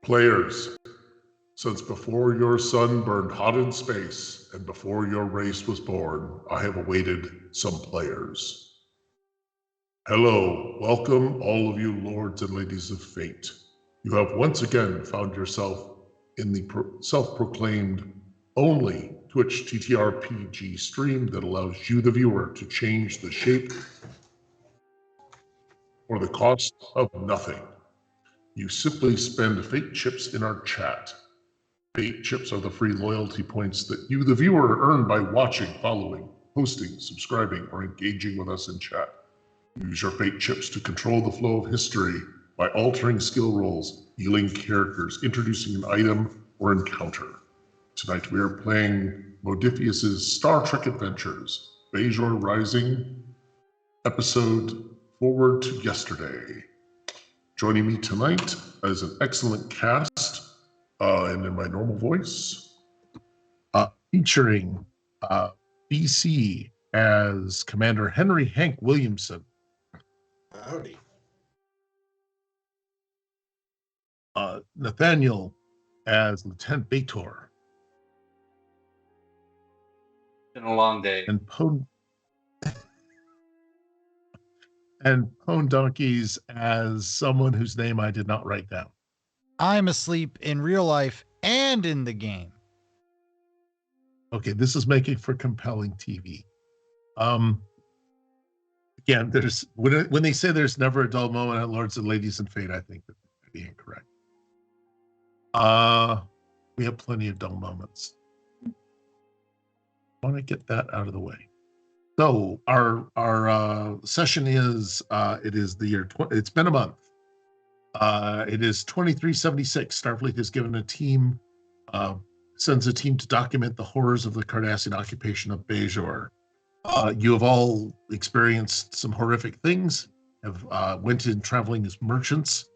Players, since before your sun burned hot in space and before your race was born, I have awaited some players. Hello, welcome all of you lords and ladies of fate. You have once again found yourself in the self-proclaimed only Twitch TTRPG stream that allows you, the viewer, to change the shape for the cost of nothing. You simply spend fate chips in our chat. Fate chips are the free loyalty points that you, the viewer, earn by watching, following, posting, subscribing, or engaging with us in chat. Use your fate chips to control the flow of history by altering skill rolls, healing characters, introducing an item or encounter. Tonight we are playing Modifius's Star Trek Adventures, Bajor Rising, episode Forward to Yesterday. Joining me tonight is an excellent cast, and in my normal voice, featuring BC as Commander Henry Hank Williamson. Howdy. Nathaniel as Lieutenant Bajor. Been a long day. And Pone Donkeys as someone whose name I did not write down. I'm asleep in real life and in the game. Okay, this is making for compelling TV. Again, there's when they say there's never a dull moment at Lords and Ladies in Fate, I think that might be incorrect. We have plenty of dull moments. I want to get that out of the way. So our session is it is the year it's been a month. It is 2376. Starfleet has given a team sends a team to document the horrors of the Cardassian occupation of Bajor. You have all experienced some horrific things, have went in traveling as merchants,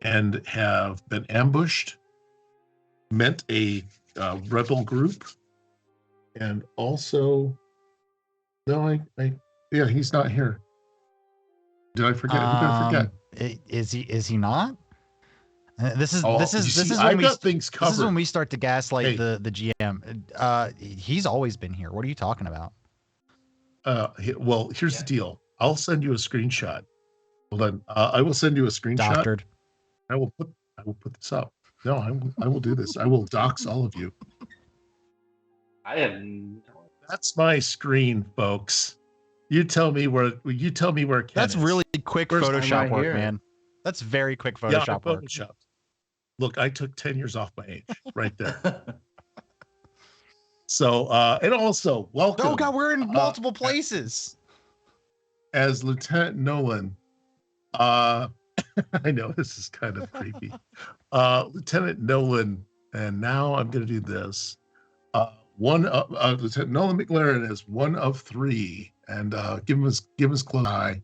and have been ambushed, met a rebel group, and also, yeah, he's not here. Did I forget? Who did I forget? Is he not? This is I've got things covered. This is when we start to gaslight the GM. He's always been here. What are you talking about? Well, here's the deal. I'll send you a screenshot. Hold on. I will send you a screenshot. Doctored. I will put this up. No, I will do this. I will dox all of you. That's my screen, folks. You tell me where Ken That's is. really quick Photoshop work, here. man. That's very quick Photoshop work. Look, I took 10 years off my age right there. So, and also, welcome. Oh, God, we're in multiple places. As Lieutenant Nolan, I know this is kind of creepy. Lieutenant Nolan, and now I'm going to do this. Lieutenant Nolan McLaren is one of three, and give him his close eye.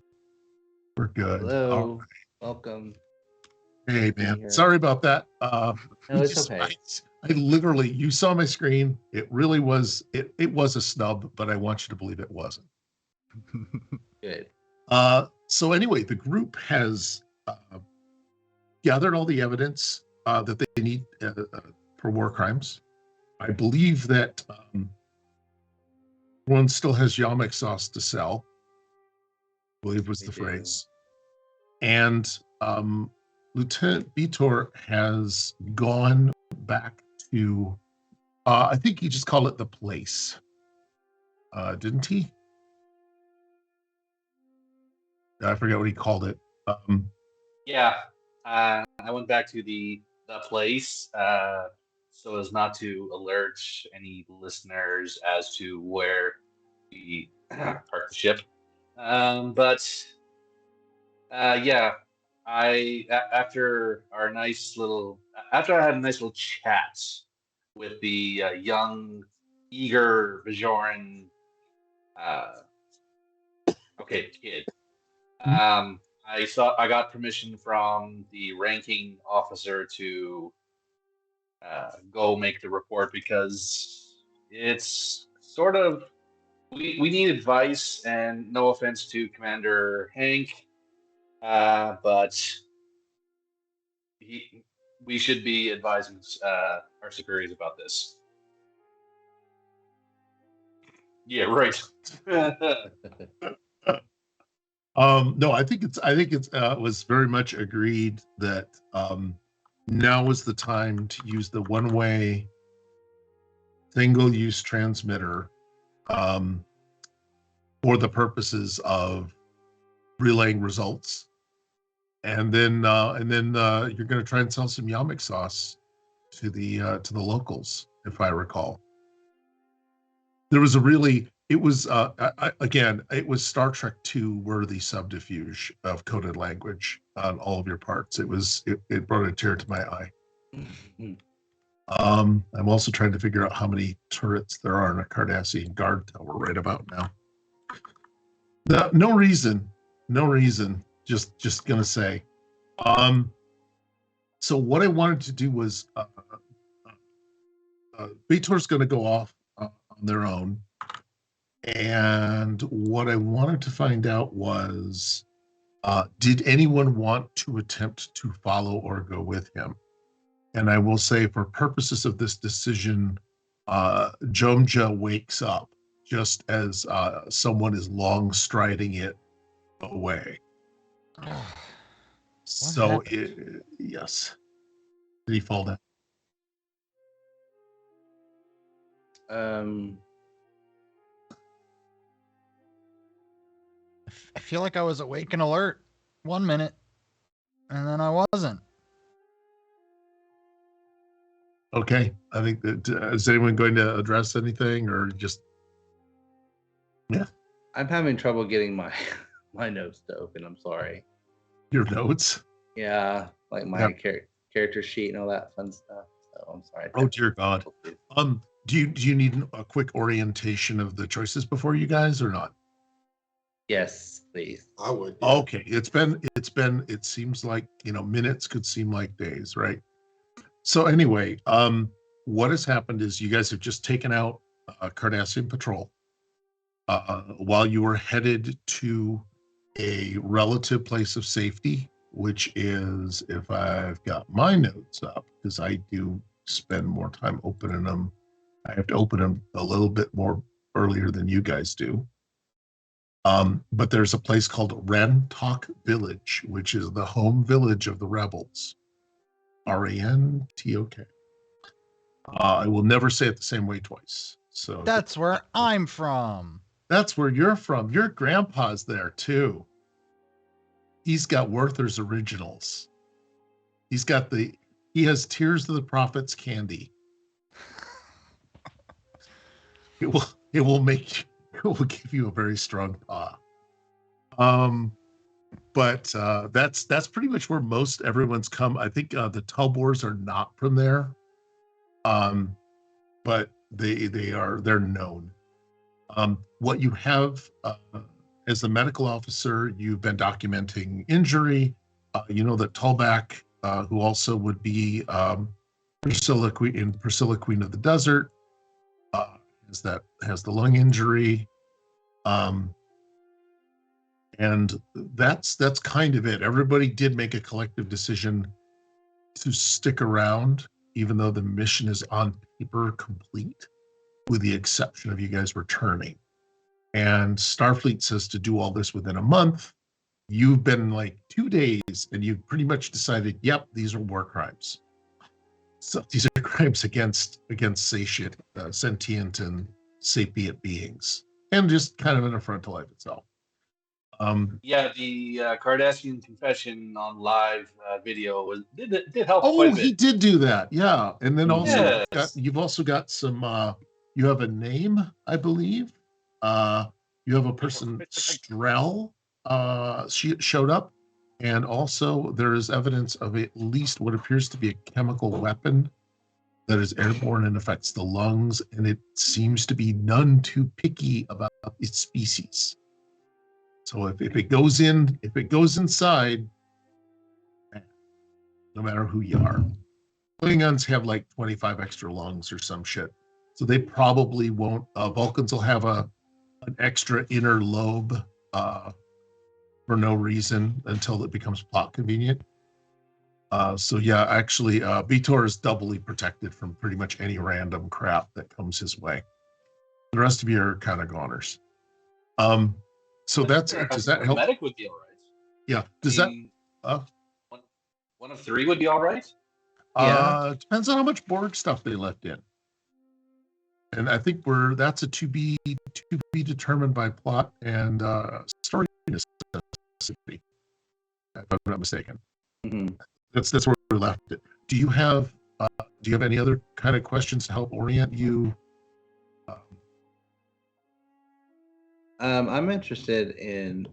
We're good. Hello. Right. Welcome. Hey, man. Sorry about that. No, it's okay. I literally, you saw my screen. It really was, it was a snub, but I want you to believe it wasn't. Good. So anyway, the group has gathered all the evidence that they need for war crimes. I believe that one still has yamek sauce to sell, I believe was the phrase. And Lieutenant Bajor has gone back to, I think he just called it the place, didn't he? I forget what he called it. Yeah, I went back to the place so as not to alert any listeners as to where we parked the ship. Yeah, after I had a nice little chat with the young, eager Bajoran kid. I got permission from the ranking officer to go make the report because it's sort of we need advice, and no offense to Commander Hank, but we should be advising our superiors about this. Yeah, right. No, I think it's was very much agreed that now is the time to use the one-way single-use transmitter for the purposes of relaying results, and then you're going to try and sell some yamik sauce to the locals, if I recall. There was it was Star Trek II worthy subterfuge of coded language on all of your parts. It brought a tear to my eye. I'm also trying to figure out how many turrets there are in a Cardassian guard tower right about now. No reason. Just gonna say. So what I wanted to do was, Bajor's going to go off on their own, and what I wanted to find out was, did anyone want to attempt to follow or go with him? And I will say, for purposes of this decision, Jomja wakes up just as someone is long striding it away. Yes. Did he fall down? I feel like I was awake and alert 1 minute, and then I wasn't. Okay. I think that is anyone going to address anything, or just? Yeah. I'm having trouble getting my notes to open. I'm sorry. Your notes? Yeah, like my character sheet and all that fun stuff. So I'm sorry. Oh dear God. Do you need a quick orientation of the choices before you guys, or not? Yes, please. I would. Yeah. Okay. It seems like, minutes could seem like days, right? So anyway, what has happened is you guys have just taken out a Cardassian patrol while you were headed to a relative place of safety, which is, if I've got my notes up, because I do spend more time opening them, I have to open them a little bit more earlier than you guys do. But there's a place called Rantok Village, which is the home village of the rebels. Rantok. I will never say it the same way twice. So that's where I'm from. That's where you're from. Your grandpa's there too. He's got Werther's Originals. He has Tears of the Prophets candy. It will give you a very strong paw. But that's pretty much where most everyone's come. I think the Tubbors are not from there, but they're known. What you have as the medical officer, you've been documenting injury. You know that Tullback, who also would be Priscilla, Queen of the Desert, has the lung injury. And that's kind of it. Everybody did make a collective decision to stick around, even though the mission is on paper complete, with the exception of you guys returning. And Starfleet says to do all this within a month. You've been like 2 days, and you've pretty much decided, yep, these are war crimes. So these are crimes against sentient and sapient beings, and just kind of an affront to life itself. The Cardassian confession on live video did help quite a bit. He did do that, yeah. And then also you've also got some. You have a name, I believe. You have a person, Strel. She showed up, and also there is evidence of at least what appears to be a chemical weapon that is airborne and affects the lungs, and it seems to be none too picky about its species. So if it goes inside, no matter who you are, Klingons have like 25 extra lungs or some shit. So they probably won't. Vulcans will have an extra inner lobe for no reason until it becomes plot convenient. So yeah, actually, Bajor is doubly protected from pretty much any random crap that comes his way. The rest of you are kind of goners. So that's it. Does that help? Medic would be all right. Yeah. Does that? One of three would be all right. Depends on how much Borg stuff they left in. And I think that's a to be determined by plot and story necessity, if I'm not mistaken. Mm-hmm. That's where we left it. Do you have any other kind of questions to help orient you? I'm interested in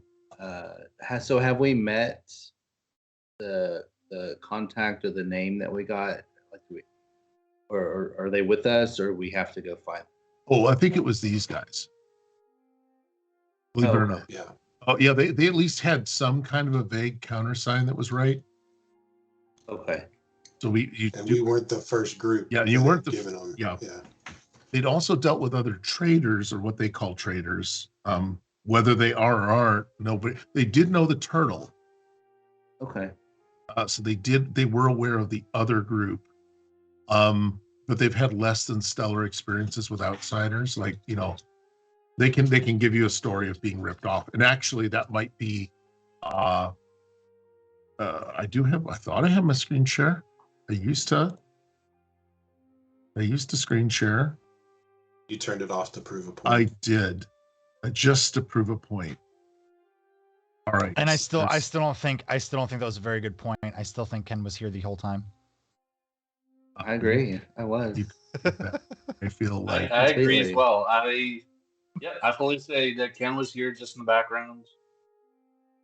so have we met the contact or the name that we got? Like or are they with us, or we have to go find them? Oh, I think it was these guys. Believe it or not. Yeah. Oh, yeah. They at least had some kind of a vague countersign that was right. Okay. So we weren't the first group. Yeah, you weren't giving them. Yeah. They'd also dealt with other traders, or what they call traders. Whether they are or aren't, nobody. They did know the turtle. Okay. So they were aware of the other group. But they've had less than stellar experiences with outsiders. Like, they can give you a story of being ripped off. And actually that might be I thought I had my screen share. I used to screen share. You turned it off to prove a point. I did. Just to prove a point. All right. And I still don't think that was a very good point. I still think Ken was here the whole time. I agree. I was. I feel like I agree as well. I fully say that Ken was here just in the background,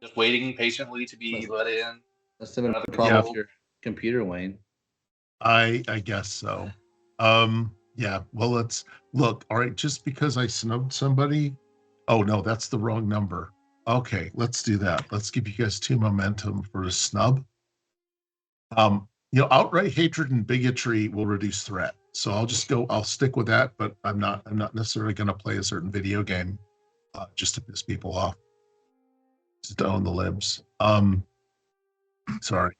just waiting patiently to be let in. Must have been a problem with your computer, Wayne. I guess so. Yeah. Well, let's look. All right. Just because I snubbed somebody. Oh no, that's the wrong number. Okay, let's do that. Let's give you guys 2 momentum for a snub. Outright hatred and bigotry will reduce threat. So I'll stick with that, but I'm not necessarily going to play a certain video game just to piss people off. Just to own the libs. Sorry.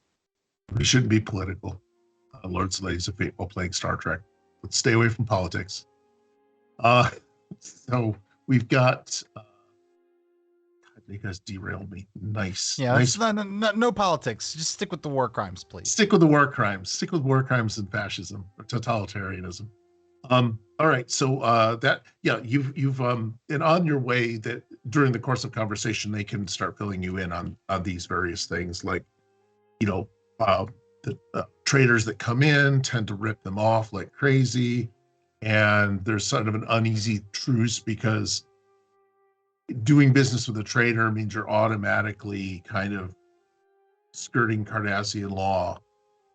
We shouldn't be political. Lords and ladies of fate while playing Star Trek. Let's stay away from politics. So we've got you guys derailed me. Nice. Yeah, nice. No politics. Just stick with the war crimes, please. Stick with the war crimes. Stick with war crimes and fascism or totalitarianism. All right. So you've and on your way that during the course of conversation, they can start filling you in on these various things, like, the traders that come in tend to rip them off like crazy. And there's sort of an uneasy truce because doing business with a trader means you're automatically kind of skirting Cardassian law.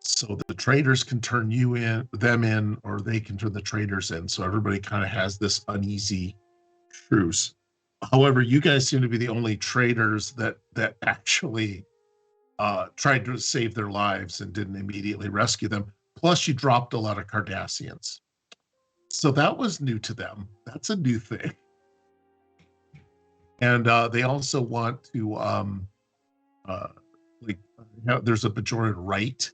So the traders can turn them in, or they can turn the traders in. So everybody kind of has this uneasy truce. However, you guys seem to be the only traders that actually tried to save their lives and didn't immediately rescue them. Plus, you dropped a lot of Cardassians. So that was new to them. That's a new thing. And they also want to, there's a Bajoran right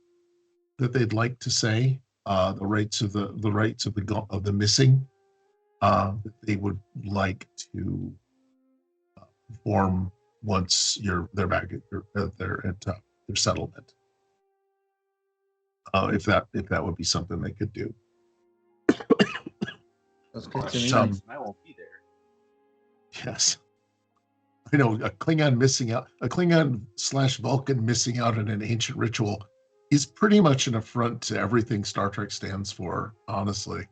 that they'd like to say, the rights of the missing, that they would like to perform once they're back at their settlement. If that would be something they could do. That's good to me. I won't be there. Yes. I know a Klingon / Vulcan missing out on an ancient ritual is pretty much an affront to everything Star Trek stands for, honestly.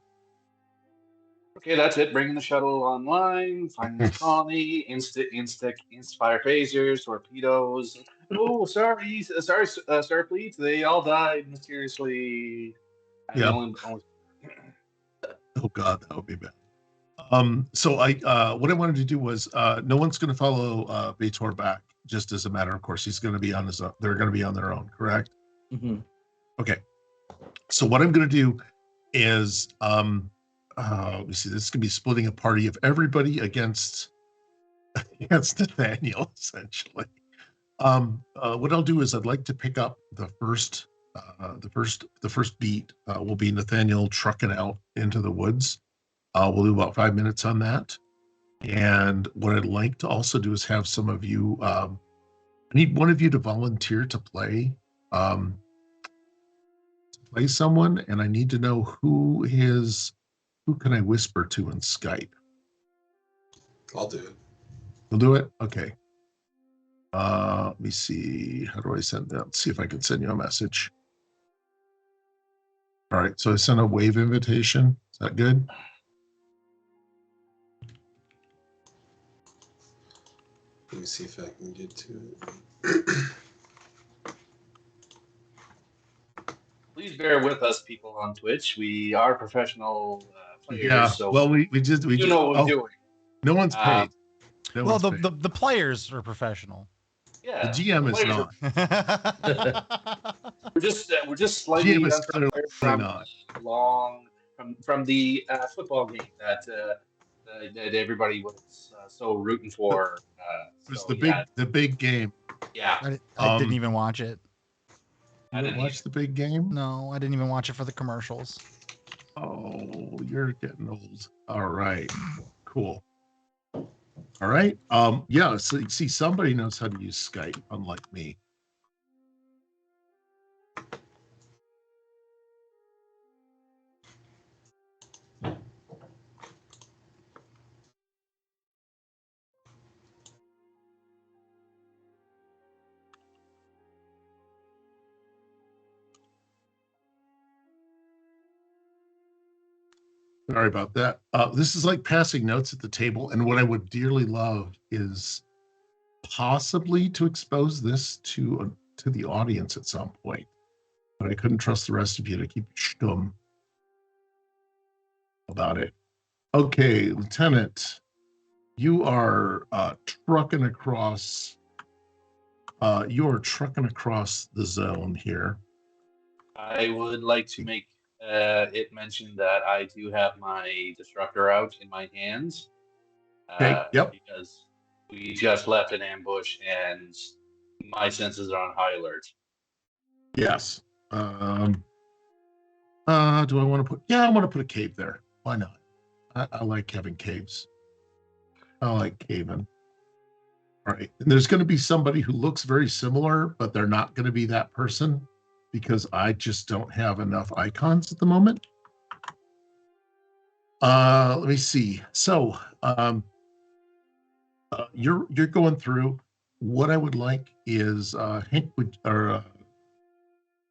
Okay, that's it. Bringing the shuttle online, finding the colony, insta-fire phasers, torpedoes. Oh, sorry, Starfleet. They all died mysteriously. Yeah. Oh God, that would be bad. So what I wanted to do was, no one's going to follow Bajor back, just as a matter of course. He's going to be on his own. They're going to be on their own, correct? Mm-hmm. Okay. So what I'm going to do is, let me see. This is going to be splitting a party of everybody against Nathaniel, essentially. What I'll do is I'd like to pick up the first the first beat will be Nathaniel trucking out into the woods. We'll do about 5 minutes on that. And what I'd like to also do is have some of you. I need one of you to volunteer to play someone, and I need to know who can I whisper to in Skype. I'll do it. You'll do it? Okay. Let me see. How do I send that? Let's see if I can send you a message. All right. So I sent a wave invitation. Is that good? Let me see if I can get to it. Please bear with us, people on Twitch. We are professional players, Yeah. so Well, we you just know what we're doing. No one's paid. No Well, one's paid. the players are professional. Yeah, The GM is players not. we're just slightly GM is unprepared clearly from not. from the football game that everybody was so rooting for. It was so, the big game. Yeah, I didn't even watch it. I You didn't watch the big game? No, I didn't even watch it for the commercials. Oh, you're getting old. All right. Cool. All right. Yeah, so you see, somebody knows how to use Skype, unlike me. Sorry about that. This is like passing notes at the table, and what I would dearly love is possibly to expose this to the audience at some point. But I couldn't trust the rest of you to keep stum about it. Okay, Lieutenant, you are trucking across. You are trucking across the zone here. I would like to make it mention that I do have my destructor out in my hands. Okay, yep. Because we just left an ambush and my senses are on high alert. Yes. Do I want to put? Yeah, I want to put a cave there. Why not? I like having caves. I like caving. All right. And there's going to be somebody who looks very similar, but they're not going to be that person because I just don't have enough icons at the moment. Let me see. So you're going through. What I would like is Hank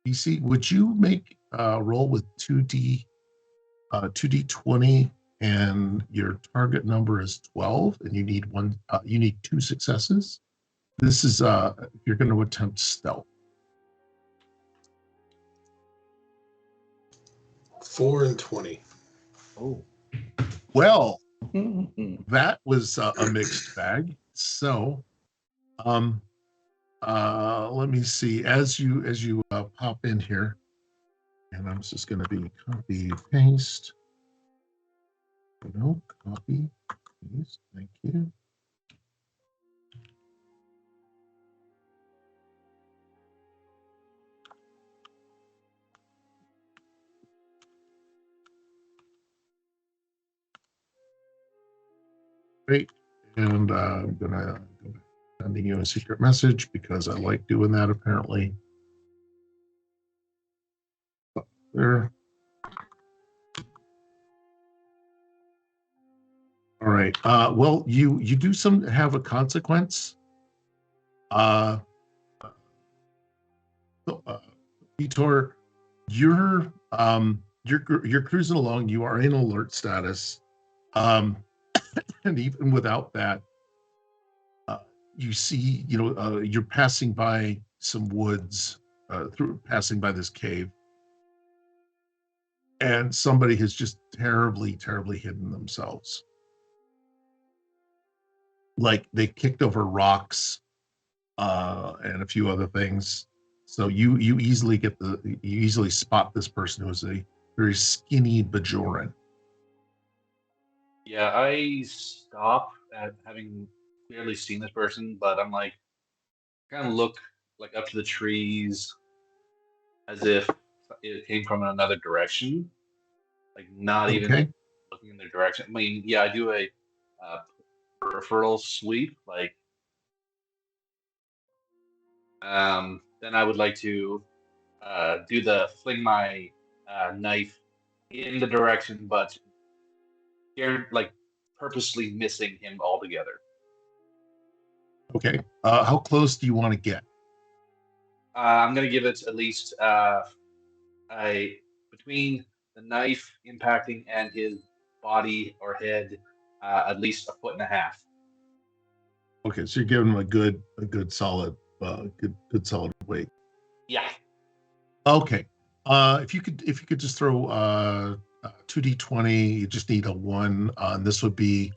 BC, would you make a roll with 2d20 and your target number is 12 and you need you need 2 successes. This is you're going to attempt stealth. 4 and 20. Oh. Well, that was a mixed bag. So let me see, as you pop in here, and I'm just going to be copy paste. No, copy paste. Thank you. Great. And I'm gonna go back sending you a secret message because I like doing that apparently. There. All right. Well, you do have a consequence. Vitor, you're cruising along. You are in alert status, and even without that, you see, you're passing by some woods, passing by this cave, and somebody has just terribly, terribly hidden themselves. Like they kicked over rocks and a few other things. So you easily spot this person who is a very skinny Bajoran. Yeah, I stop at having barely seen this person, but I'm like, kind of look like up to the trees, as if it came from another direction, like not even Okay. looking in their direction. I mean, yeah, I do a peripheral sweep, like. Then I would like to do the fling my knife in the direction, but like purposely missing him altogether. Okay. How close do you want to get? I'm gonna give it at least a between the knife impacting and his body or head, at least 1.5 feet. Okay, so you're giving him a good solid, good solid weight. Yeah. Okay. If you could just throw 2d20, you just need a 1. This would be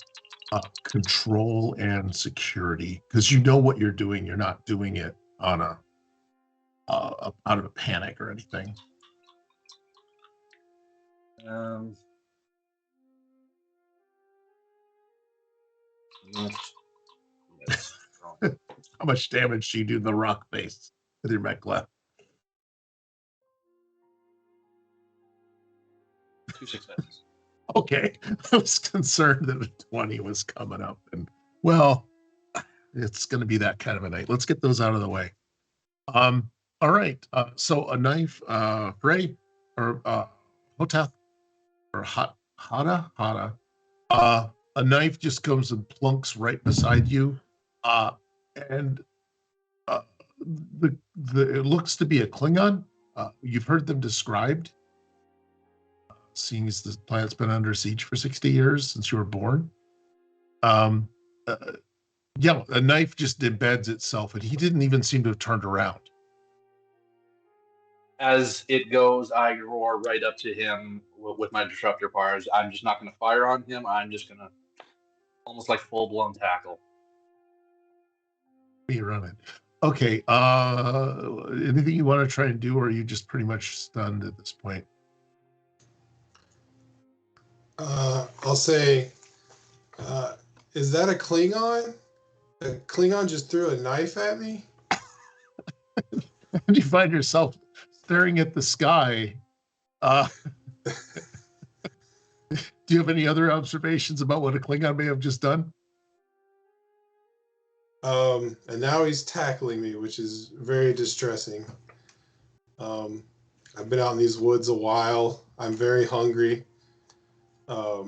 control and security, because you know what you're doing. You're not doing it on out of a panic or anything. How much damage do you do to the rock face with your mech left? 2 successes. Okay, I was concerned that a 20 was coming up, and well, it's going to be that kind of a night. Let's get those out of the way. All right. So a knife, Ray, or Hotath, or Hada. A knife just comes and plunks right beside you, and it looks to be a Klingon. You've heard them described, seeing as the planet's been under siege for 60 years since you were born. Yeah, a knife just embeds itself, and he didn't even seem to have turned around. As it goes, I roar right up to him with my disruptor bars. I'm just not going to fire on him. I'm just going to almost like full-blown tackle. Be running. Okay. Anything you want to try and do, or are you just pretty much stunned at this point? I'll say, is that a Klingon? A Klingon just threw a knife at me? And you find yourself staring at the sky. Do you have any other observations about what a Klingon may have just done? And now he's tackling me, which is very distressing. I've been out in these woods a while. I'm very hungry. Yeah,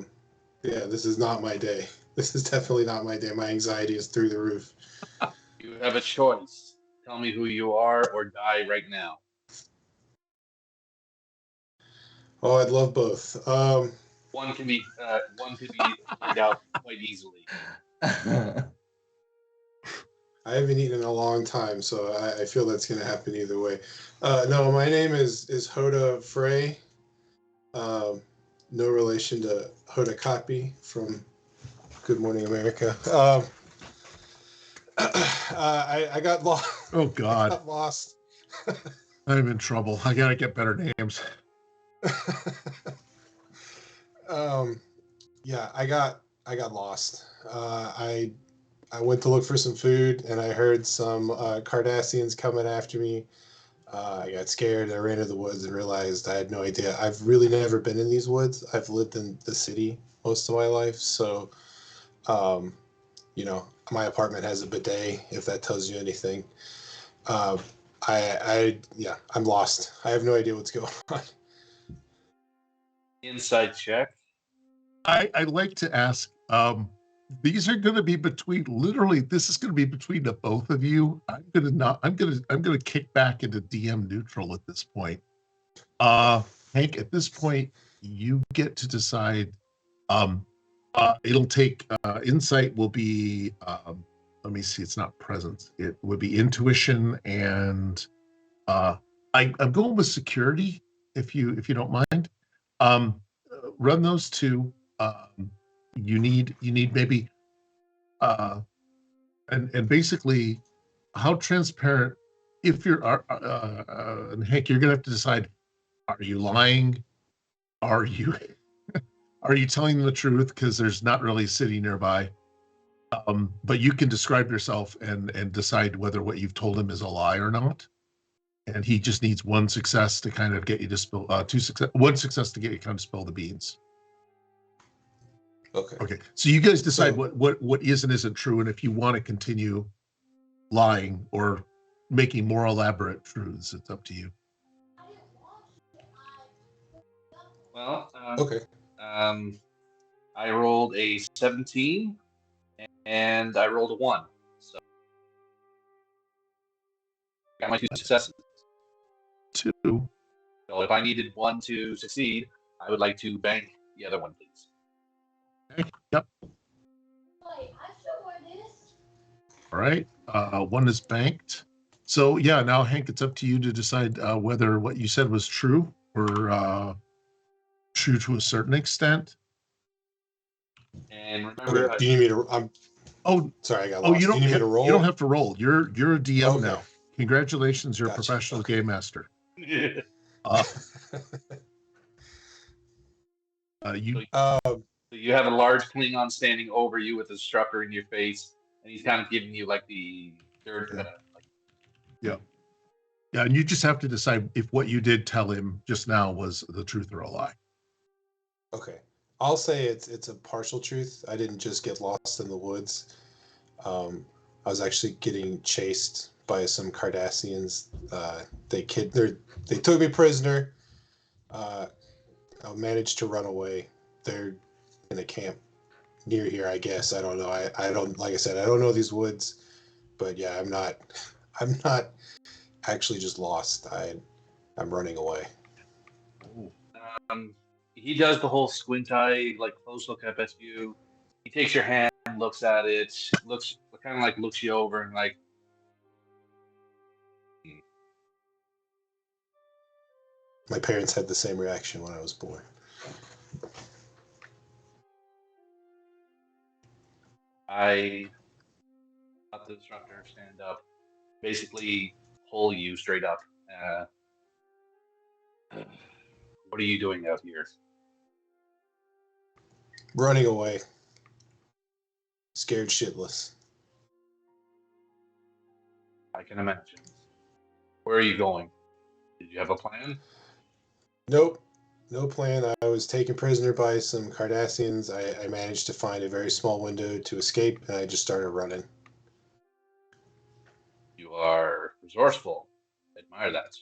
this is not my day. This is definitely not my day. My anxiety is through the roof. You have a choice. Tell me who you are or die right now. Oh, I'd love both. One can be figured out quite easily. I haven't eaten in a long time, so I feel that's going to happen either way. No, my name is Hoda Frey. No relation to Hoda Kotb from Good Morning America. I got lost. Oh, God. I got lost. I'm in trouble. I got to get better names. Yeah, I got lost. I went to look for some food, and I heard some Cardassians coming after me. I got scared. I ran to the woods and realized I had no idea. I've really never been in these woods. I've lived in the city most of my life, so you know, my apartment has a bidet, if that tells you anything. I'm lost. I have no idea what's going on. Inside check. I'd like to ask, these are going to be between, literally, this is going to be between the both of you. I'm going to kick back into DM neutral at this point. Hank, at this point, you get to decide. It'll take, insight will be, let me see, it's not presence. It would be intuition, and I'm going with security, if you don't mind. Run those two. You need maybe and basically how transparent, if you're and Hank, you're gonna have to decide, are you lying, are you are you telling them the truth, because there's not really a city nearby, but you can describe yourself and decide whether what you've told him is a lie or not. And he just needs one success to kind of get you to spill one success to get you kind of spill the beans. Okay. Okay. So you guys decide So- what is and isn't true, and if you want to continue lying or making more elaborate truths, it's up to you. Well, Okay. I rolled a 17 and I rolled a 1. So I got my 2 successes. 2. So if I needed 1 to succeed, I would like to bank the other one, please. Okay. Yep. All right. 1 is banked. So yeah, now Hank, it's up to you to decide whether what you said was true or true to a certain extent. And remember, Okay. Do you need me to? I'm Oh, sorry, I got lost. you Do don't you need me to roll? You don't have to roll. You're a DM Okay. now. Congratulations, you're Gotcha. a professional Okay. game master. you You have a large Klingon standing over you with a strucker in your face, and he's kind of giving you like the third. Yeah. Yeah, and you just have to decide if what you did tell him just now was the truth or a lie. Okay. I'll say it's a partial truth. I didn't just get lost in the woods. I was actually getting chased by some Cardassians. They took me prisoner. I managed to run away. They're in a camp near here, I guess. I don't know. I don't, like I said, I don't know these woods, but yeah, I'm not actually just lost. I'm running away. He does the whole squint eye, like close look up at you. He takes your hand, looks at it, looks you over, and like, My parents had the same reaction when I was born. I let the instructor stand up, basically pull you straight up. What are you doing out here? Running away. Scared shitless. I can imagine. Where are you going? Did you have a plan? Nope. No plan. I was taken prisoner by some Cardassians. I managed to find a very small window to escape, and I just started running. You are resourceful. Admire that.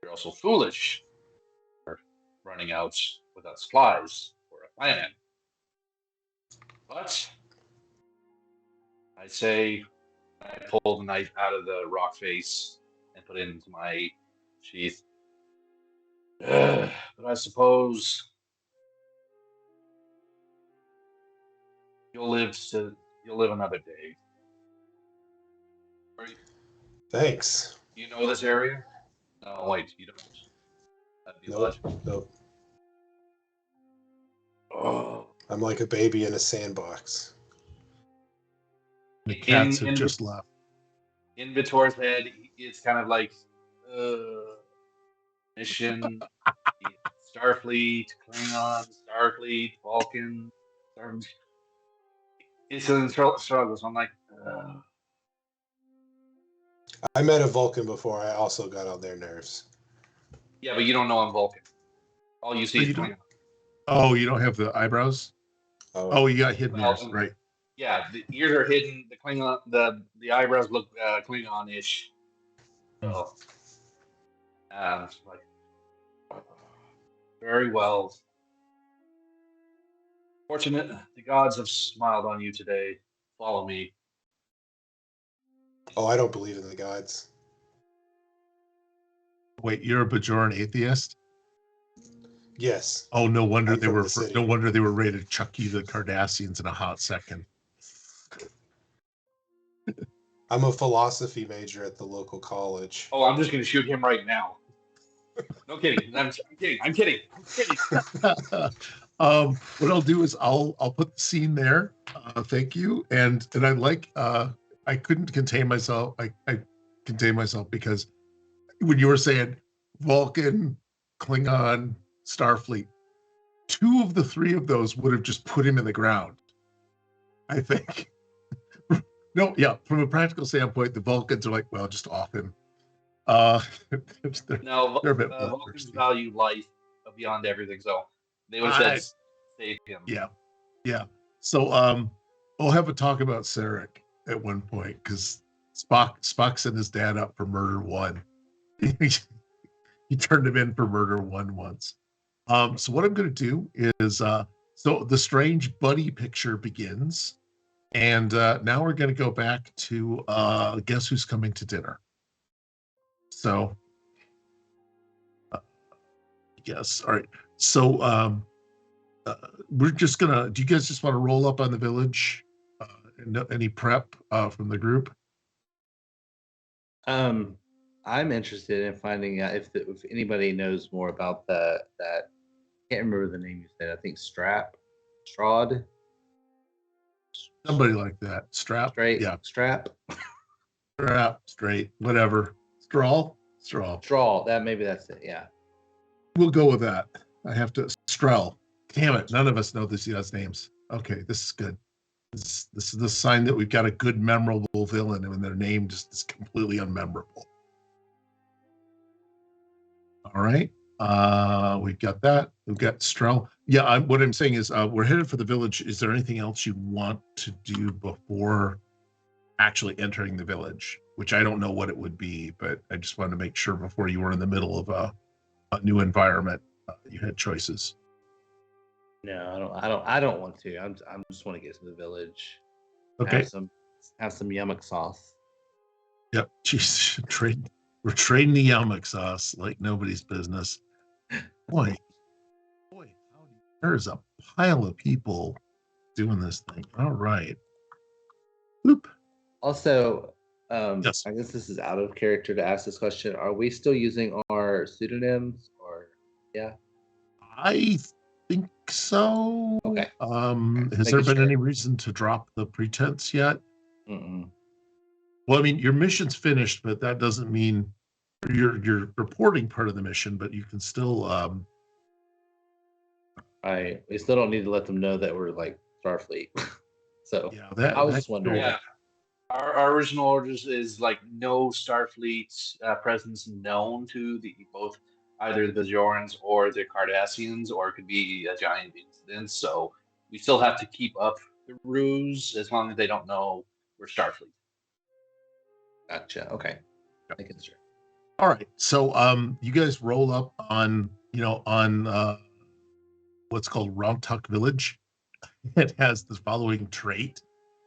You're also foolish for running out without supplies or a plan. But I say I pull the knife out of the rock face and put it into my sheath. But I suppose you'll live another day. Thanks. You know this area? No, wait, you don't. That'd be Nope. logical. Nope. Oh. I'm like a baby in a sandbox. The cats have in- just left. In Vitor's head, it's kind of like mission, Starfleet, Klingon, Starfleet, Vulcan. It's an struggle. So I'm like, I met a Vulcan before. I also got on their nerves. yeah, but you don't know I'm Vulcan. All you see Oh, is you don't? Klingon. Oh, you don't have the eyebrows? Oh, you got hidden ears, right? Yeah, the ears are hidden. The Klingon, the eyebrows look Klingon-ish. So, like, very well. Fortunate, the gods have smiled on you today. Follow me. Oh, I don't believe in the gods. Wait, you're a Bajoran atheist? Yes. Oh, no wonder I'm they from were the city. no wonder they were ready to chuck you the Cardassians in a hot second. I'm a philosophy major at the local college. Oh, I'm just going to shoot him right now. No kidding. I'm kidding. I'm kidding. What I'll do is I'll put the scene there. Thank you, and I like I couldn't contain myself. I contained myself because when you were saying Vulcan, Klingon, Starfleet, 2 of the 3 of those would have just put him in the ground. I think. No, yeah. From a practical standpoint, the Vulcans are like, well, just off him. they're, No, they're a bit Vulcans bloodthirsty. value life beyond everything, so they would have said save him. Yeah. So we'll have a talk about Sarek at one point because Spock set his dad up for murder one. He turned him in for murder one once. So what I'm going to do is so the strange buddy picture begins, and now we're going to go back to guess who's coming to dinner. So yes, all right. So we're just gonna. Do you guys just want to roll up on the village? Any prep from the group? I'm interested in finding out if anybody knows more about that. Can't remember the name you said. I think Strahd. Somebody like that. Strap. Yeah. Strap. Strap. Straight. Whatever. Straw. Maybe that's it. Yeah. We'll go with that. I have to. Strel. Damn it. None of us know these guys' names. Okay. This is good. This is the sign that we've got a good, memorable villain when their name just is completely unmemorable. All right. We've got that. We've got Strel. Yeah, what I'm saying is we're headed for the village. Is there anything else you want to do before actually entering the village? Which I don't know what it would be, but I just wanted to make sure before you were in the middle of a new environment, you had choices. No, I don't want to. I just want to get to the village. Okay. Have some yummock sauce. Yep. Jeez, we're trading the yummock sauce like nobody's business. Boy, there's a pile of people doing this thing. All right. Whoop. Also, yes. I guess this is out of character to ask this question. Are we still using our pseudonyms or yeah? I think so. Okay. Has there been any reason to drop the pretense yet? Mm-mm. Well, I mean, your mission's finished, but that doesn't mean you're reporting part of the mission, but you can still we still don't need to let them know that we're like Starfleet. So yeah, I was just wondering. Yeah. Our original orders is like no Starfleet presence known to both either the Bajorans or the Cardassians, or it could be a giant incident. So we still have to keep up the ruse as long as they don't know we're Starfleet. Gotcha. Okay. Making sure. All right. So you guys roll up on what's called Rontuck Village. It has the following trait: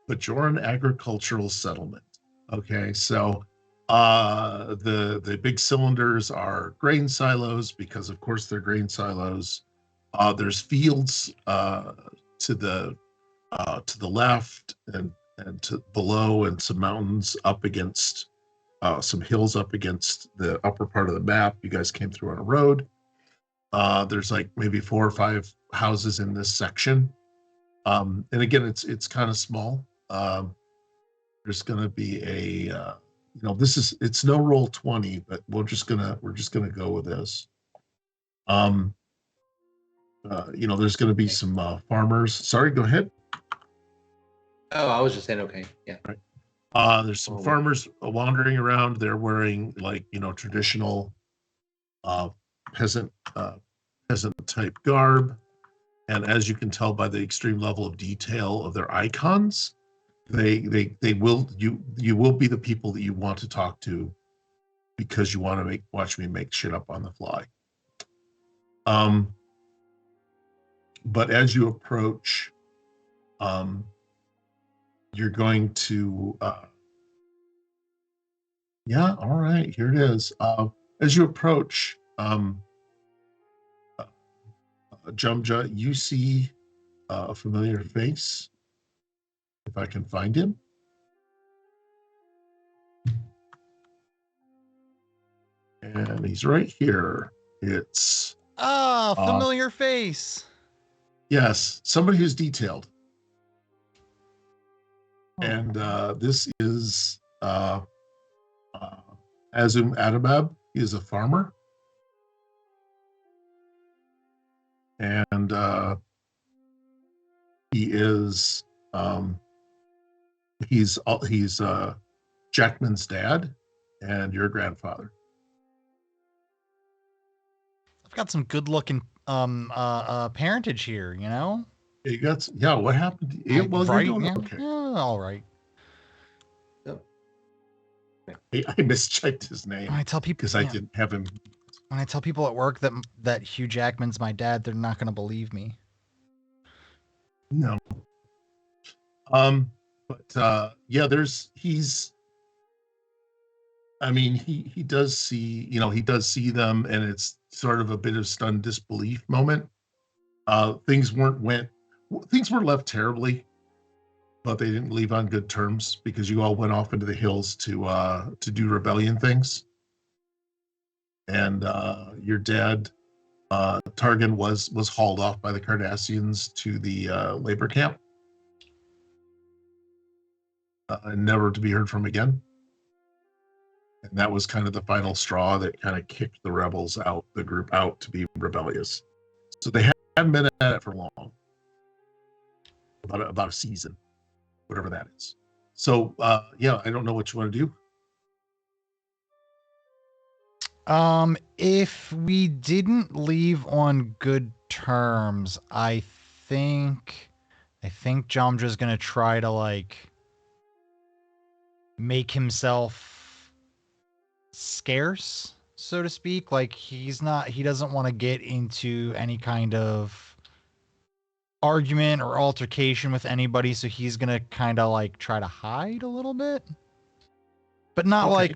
Bajoran agricultural settlement. Okay, so the big cylinders are grain silos because of course they're grain silos. There's fields to the left and to below, and some mountains up against some hills up against the upper part of the map. You guys came through on a road. There's like maybe 4 or 5 houses in this section. And again, it's kind of small. There's going to be a, it's no roll 20, but we're just gonna go with this. There's going to be some farmers. Sorry, go ahead. Oh, I was just saying, okay, yeah. Right. There's some farmers wandering around. They're wearing traditional peasant type garb. And as you can tell by the extreme level of detail of their icons, you will be the people that you want to talk to because you want to watch me make shit up on the fly. But as you approach, you're going to all right, here it is. As you approach, Jumja, you see a familiar face. If I can find him. And he's right here. It's familiar face. Yes, somebody who's detailed. And this is Azum Adabab. He is a farmer. And he is he's Jackman's dad and your grandfather. got some good looking parentage here, you know. You got, yeah, what happened? Yeah, well, right, you're doing yeah, okay. yeah, all right. Yep. I mistyped his name When I tell people, because I didn't have him. when I tell people at work that Hugh Jackman's my dad, they're not going to believe me. No. But yeah, he does see, he does see them, and it's sort of a bit of stunned disbelief moment. Things were left terribly, but they didn't leave on good terms because you all went off into the hills to do rebellion things. And your dad, Targan, was hauled off by the Cardassians to the labor camp, and never to be heard from again. And that was kind of the final straw that kind of kicked the group out to be rebellious. So they hadn't been at it for long, about a season, whatever that is. So yeah, I don't know what you want to do. If we didn't leave on good terms, I think Jamdra's gonna try to like make himself scarce, so to speak. Like he doesn't want to get into any kind of argument or altercation with anybody, so he's gonna kind of like try to hide a little bit, but not like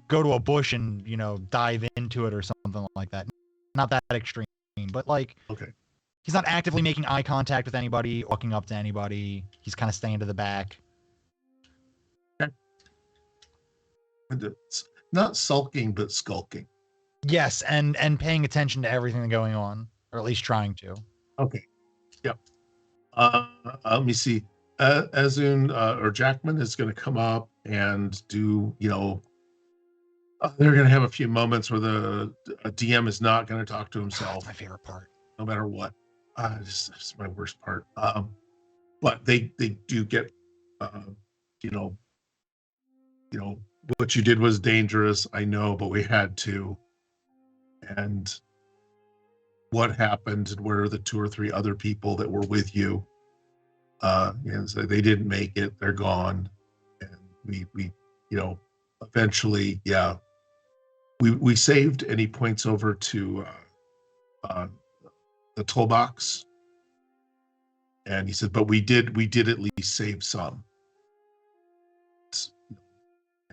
go to a bush and dive into it or something like that. Not that extreme, but like he's not actively making eye contact with anybody, walking up to anybody. He's kind of staying to the back. Okay. Not sulking, but skulking. Yes, and paying attention to everything going on, or at least trying to. Okay. Yep. Let me see. Azun or Jackman is going to come up and do, they're going to have a few moments where the DM is not going to talk to himself. That's my favorite part. No matter what. It's my worst part. But they do get, what you did was dangerous. I know, but we had to. And what happened, and where are the 2 or 3 other people that were with you? And so they didn't make it, they're gone. And we eventually, yeah, we saved, and he points over to the toolbox, and he said, but we did at least save some.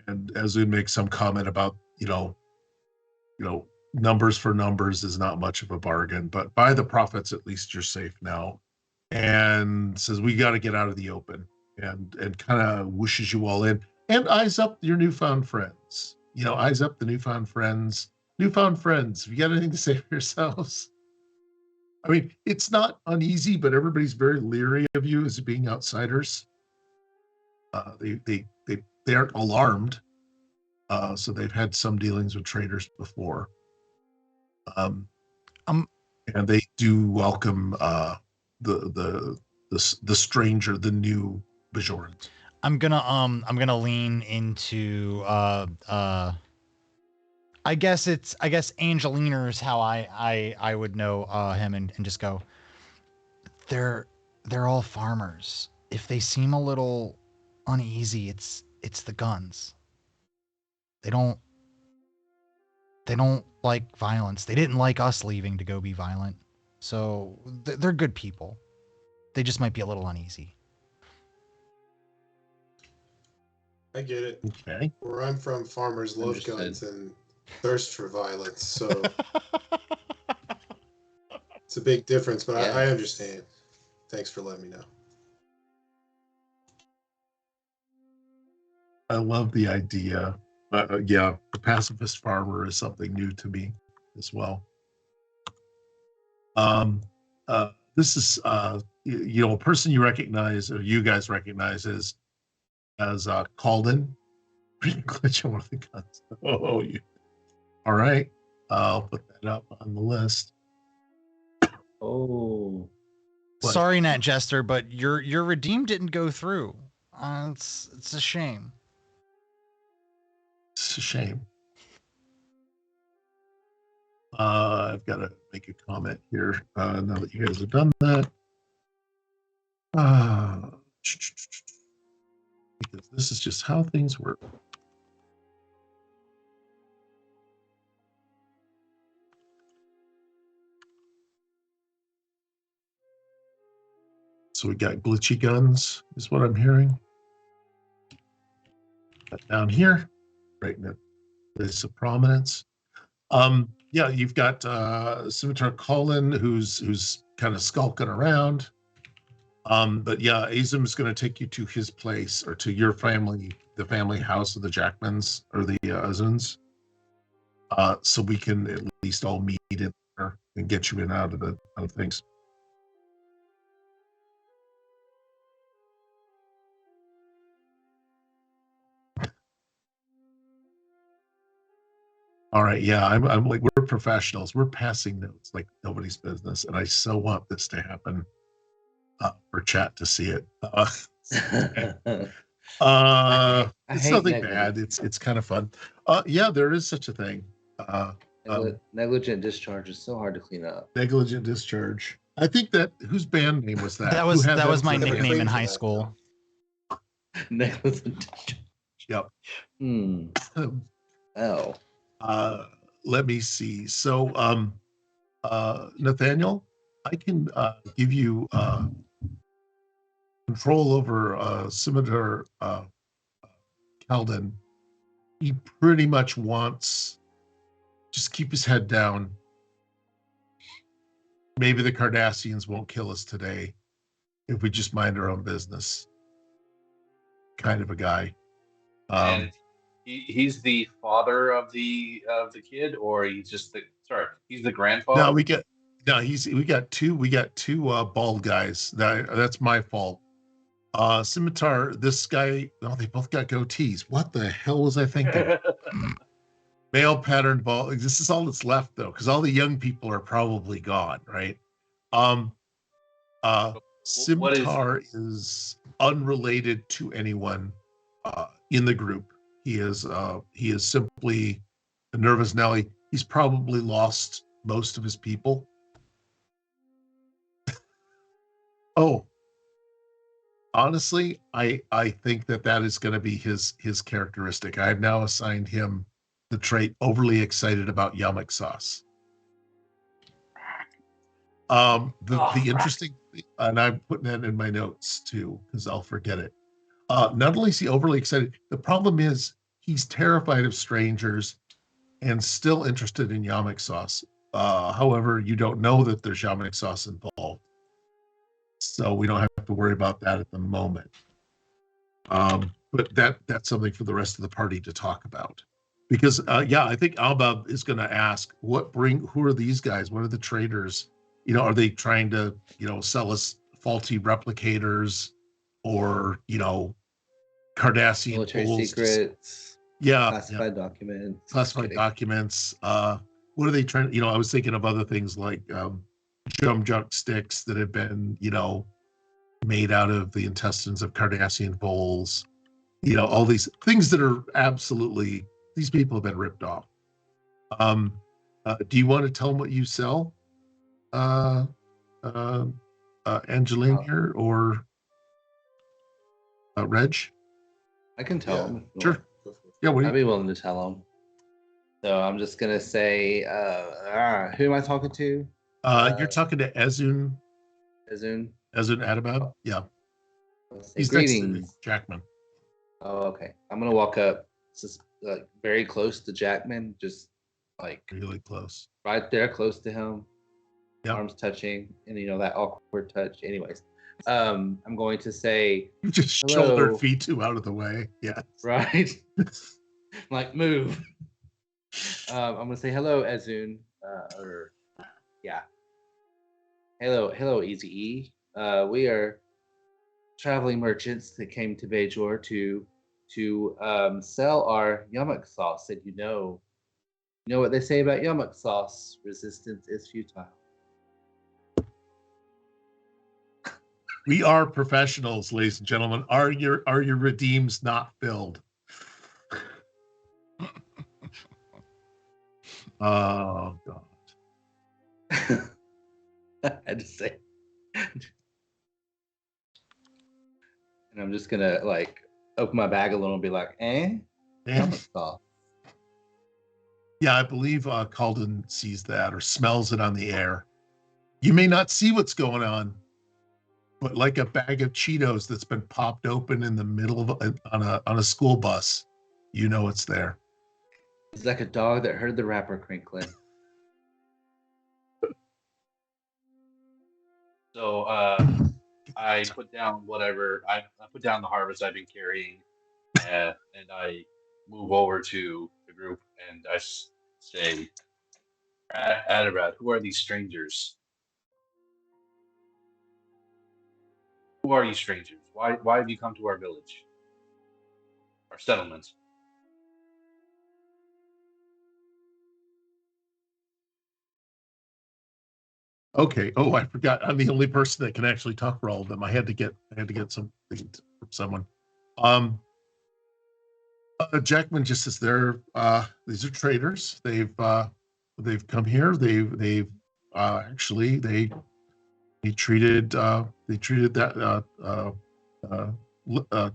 And Azun makes some comment about numbers for numbers is not much of a bargain, but by the profits, at least you're safe now. And says, we got to get out of the open, and kind of wishes you all in, and eyes up your newfound friends. Eyes up the newfound friends. Newfound friends, have you got anything to say for yourselves? I mean, it's not uneasy, but everybody's very leery of you as being outsiders. They aren't alarmed. So they've had some dealings with traders before. And they do welcome the stranger, the new Bajoran. I'm gonna lean into I guess Angelina is how I would know him, and just go, they're all farmers. If they seem a little uneasy, it's the guns. They don't like violence. They didn't like us leaving to go be violent. So they're good people. They just might be a little uneasy. I get it. Okay. Where I'm from, farmers love Understood. guns and thirst for violence. So it's a big difference, but Yeah. I understand. Thanks for letting me know. I love the idea. Yeah, the pacifist farmer is something new to me as well. This is a person you recognize, or you guys recognize as Calden. Glitch on one of the guns. Oh, you. All right, I'll put that up on the list. Oh, What? Sorry, Nat Jester, but your redeem didn't go through. It's a shame. It's a shame. I've got to make a comment here now that you guys have done that. Because this is just how things work. So we got glitchy guns, is what I'm hearing. Down here, right in the place of prominence. Yeah, you've got Scimitar Colin, who's kind of skulking around. But yeah, Azim is going to take you to his place or to your family, the family house of the Jackmans or the Azuns. So we can at least all meet in there and get you in out of things. All right, yeah, I'm like, we're professionals. We're passing notes like nobody's business, and I so want this to happen for chat to see it. I It's hate nothing negligence. bad. It's kind of fun. Yeah, there is such a thing. Negligent discharge is so hard to clean up. Negligent discharge. I think that whose band name was that? That Who was had my as a band? nickname in for high that, school. Negligent discharge. Yep. Oh. Let me see. So, Nathaniel, I can give you control over Scimitar Calden. He pretty much wants just keep his head down. Maybe the Cardassians won't kill us today if we just mind our own business. Kind of a guy. And he's the father of the kid, or he's just he's the grandfather. No, we got two bald guys. That's my fault. Scimitar, this guy, they both got goatees. What the hell was I thinking? Male pattern bald. This is all that's left though, because all the young people are probably gone, right? Scimitar is unrelated to anyone in the group. He is simply a nervous Nelly. He's probably lost most of his people. Oh, honestly, I think that is going to be his characteristic. I've now assigned him the trait overly excited about yamak sauce. The interesting thing, and I'm putting that in my notes too, because I'll forget it. Not only is he overly excited, the problem is he's terrified of strangers and still interested in yamak sauce. However, you don't know that there's yamak sauce involved. So we don't have to worry about that at the moment. But that's something for the rest of the party to talk about. Because I think Albab is going to ask, who are these guys? What are the traders? Are they trying to, sell us faulty replicators or, Cardassian Military tools? secrets. Yeah. Classified documents. Classified documents. What are they trying? I was thinking of other things like jump sticks that have been, made out of the intestines of Cardassian voles. All these things that are absolutely, these people have been ripped off. Do you want to tell them what you sell, Angeline here, or Reg? I can tell them. Sure. Yeah, I'd be willing to tell them. So I'm just gonna say, who am I talking to? You're talking to Ezun. Ezun Adabab? Yeah. He's greetings. next to Jackman. Oh, okay. I'm gonna walk up, just very close to Jackman, just really close, right there, close to him. Yep. Arms touching, and that awkward touch. Anyways, I'm going to say, you just hello. Shoulder feet too out of the way. Yeah. Right. Move. I'm gonna say hello, Ezun. Hello, Easy E. We are traveling merchants that came to Bajor to sell our yamak sauce. And you know what they say about yamak sauce: resistance is futile. We are professionals, ladies and gentlemen. Are your redeems not filled? Oh God. I had to say. And I'm just gonna like open my bag a little and be like, Yeah. Stomach sauce. Yeah, I believe Calden sees that or smells it on the air. You may not see what's going on, but like a bag of Cheetos that's been popped open in the middle of on a school bus, you know it's there. It's like a dog that heard the wrapper crinkling. So I put down whatever I put down the harvest I've been carrying, and I move over to the group and I say, Adarad, who are these strangers? Who are you strangers? Why have you come to our village? Our settlement? Okay. Oh, I forgot. I'm the only person that can actually talk for all of them. I had to get something from someone. Jackman just says these are traders. They've come here. They've actually they treated that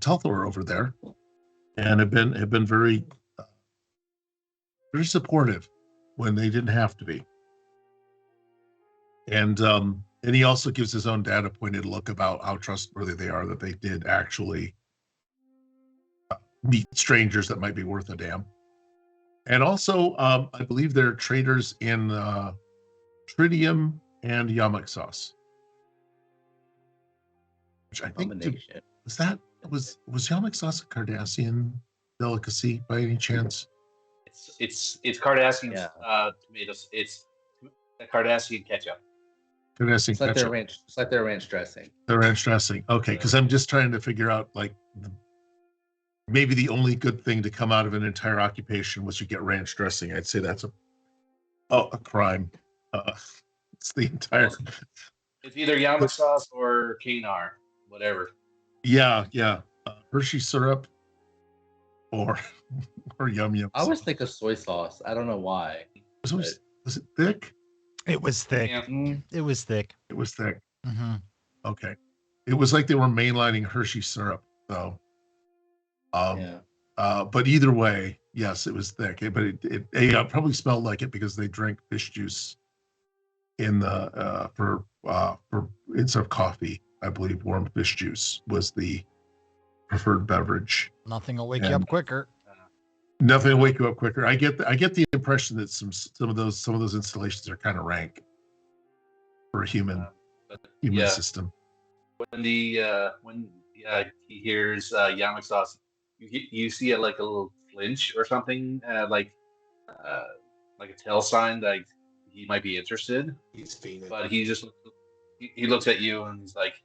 Telthor over there, and have been very supportive when they didn't have to be. And he also gives his own data pointed look about how trustworthy they are, that they did actually meet strangers that might be worth a damn. And also, I believe they're traders in tritium and yamak sauce, which I think was yamak sauce a Cardassian delicacy by any chance? It's Cardassian Yeah. tomatoes. It's Cardassian ketchup. Cardassian It's like ketchup. their ranch dressing. Their ranch dressing. Okay, because I'm just trying to figure out like maybe the only good thing to come out of an entire occupation was you get ranch dressing. I'd say that's a crime. It's the entire. It's either yamak sauce or Kanar, whatever. Yeah. Hershey syrup or yum yum. I always think of soy sauce. I don't know why. Was it thick? It was thick. Yeah. It was thick. It was thick. Mm-hmm. Okay. It was like they were mainlining Hershey syrup, though. But either way, yes, it was thick. But it probably smelled like it because they drank fish juice in the for instead of coffee. I believe warm fish juice was the preferred beverage. Nothing will wake you up quicker. Nothing will wake you up quicker. I get the impression that some of those installations are kind of rank for a human system. When he hears yamak sauce, you see it like a little flinch or something, like a tail sign that he might be interested. He's fiending. But he looks at you and he's like,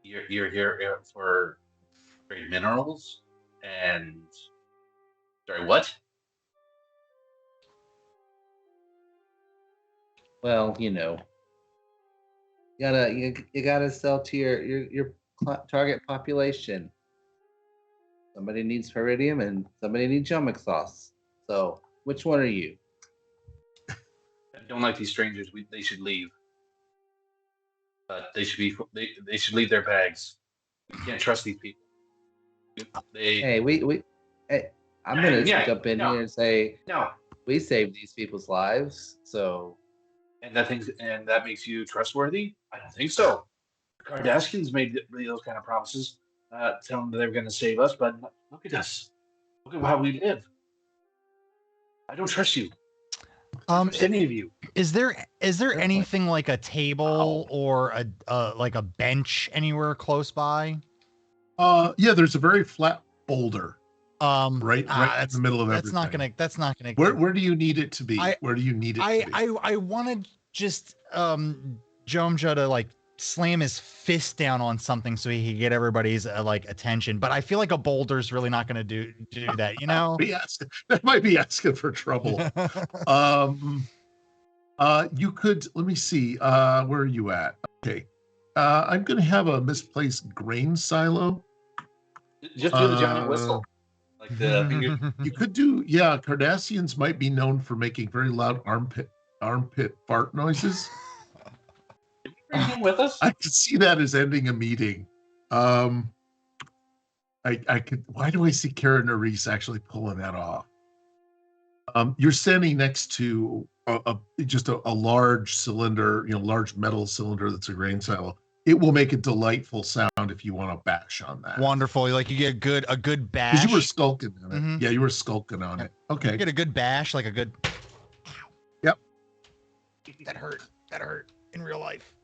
"You're here for great minerals and sorry, what?" Well, you gotta sell to your target population. Somebody needs Peridium and somebody needs yamak sauce. So, which one are you? I don't like these strangers. They should leave. They should leave their bags. We can't trust these people. I'm gonna jump in here and say, no. We saved these people's lives, so. And that makes you trustworthy? I don't think so. Cardassians made those kind of promises, telling them they were going to save us, but look at us. Look at how we live. I don't trust you. I don't trust any of you. Is there anything like a table or like a bench anywhere close by? Yeah, there's a very flat boulder. Right in the middle of everything. That's not gonna. Where do you need it to be? Where do you need it to be? I wanted just Jomja to like slam his fist down on something so he could get everybody's like attention, but I feel like a boulder's really not gonna do that, you know? That might be asking for trouble. You could, let me see, where are you at? Okay. I'm gonna have a misplaced grain silo. Just do the giant whistle. Like the you could do, Cardassians might be known for making very loud armpit armpit fart noises. Did we bring him with us? I could see that as ending a meeting. I could. Why do I see Karen Reese actually pulling that off? You're standing next to just a large cylinder, large metal cylinder that's a grain silo. It will make a delightful sound if you want to bash on that. Wonderful. Like you get a good bash. Because you were skulking on it. Mhm. Yeah, you were skulking on it. Okay. You get a good bash, like a good. Yep. That hurt. That hurt in real life.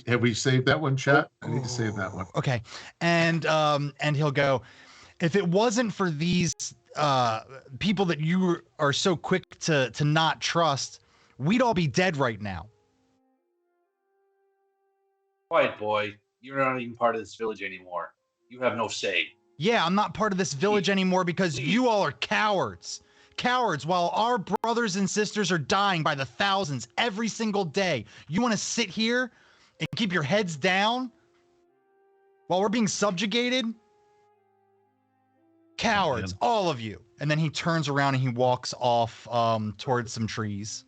Have we saved that one, chat? I need to save that one. Okay. And he'll go, if it wasn't for these people that you are so quick to not trust, we'd all be dead right now. Quiet, boy. You're not even part of this village anymore. You have no say. Yeah, I'm not part of this village anymore because you all are cowards. Cowards, while our brothers and sisters are dying by the thousands every single day. You want to sit here and keep your heads down while we're being subjugated? Cowards, all of you. And then he turns around and he walks off towards some trees.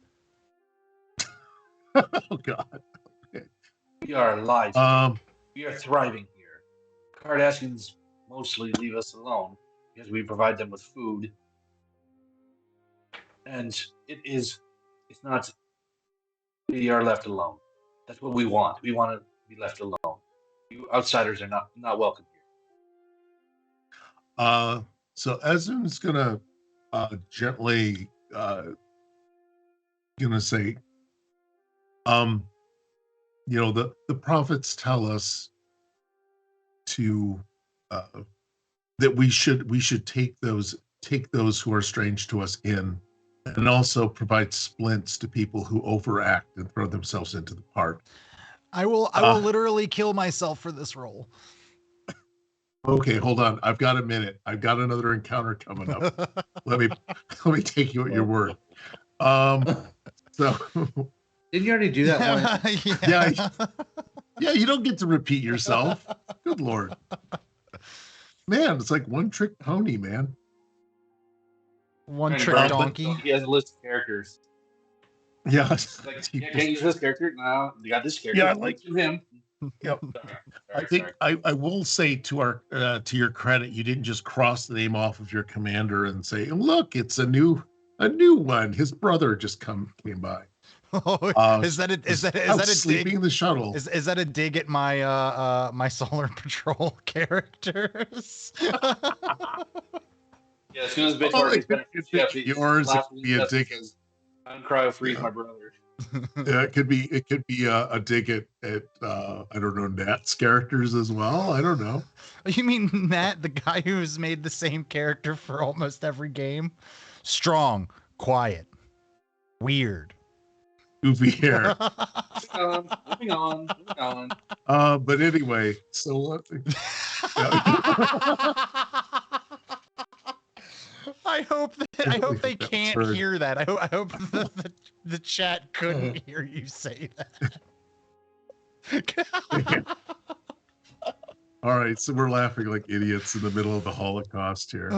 Oh, God. We are alive. We are thriving here. Cardassians mostly leave us alone because we provide them with food. And it's not, we are left alone. That's what we want. We want to be left alone. You outsiders are not welcome here. So Ezra's gonna gently gonna say, the prophets tell us to that we should take those who are strange to us in, and also provide splints to people who overact and throw themselves into the park. I will literally kill myself for this role. Okay, hold on. I've got a minute. I've got another encounter coming up. let me take you at your word. So Didn't you already do that one? Yeah, you don't get to repeat yourself. Good Lord. Man, it's like one trick pony, man. One trick donkey. He has a list of characters. Yeah. Like, can't use this character. No, you got this character. Yeah, I like him. Yep. Sorry. I will say to your credit, you didn't just cross the name off of your commander and say, "Look, it's a new one." His brother just came by. Is that a sleeping dig? In the shuttle? Is that a dig at my my Solar Patrol characters? Yeah, as soon as Bajor gets benefits, yours it could be a dig. I'm cryo-freeze my brother. Yeah, it could be a dig at I don't know, Nat's characters as well. I don't know. You mean Nat, the guy who's made the same character for almost every game? Strong, quiet, weird, goofy hair. Moving on. But anyway, so I hope they can't hear that. I hope the chat couldn't hear you say that. All right, so we're laughing like idiots in the middle of the Holocaust here.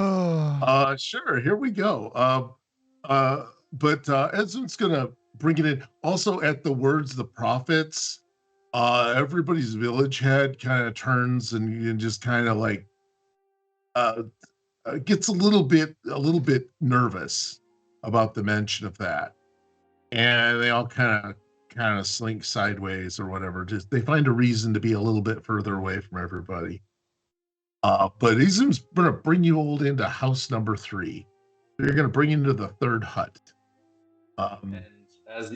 Sure, here we go. But Edmund's gonna bring it in. Also, at the words of the prophets, everybody's village head kind of turns and just kind of like gets a little bit nervous about the mention of that, and they all kind of slink sideways or whatever. Just they find a reason to be a little bit further away from everybody. But Izum's gonna bring you all into house number 3. They're gonna bring you into the third hut. And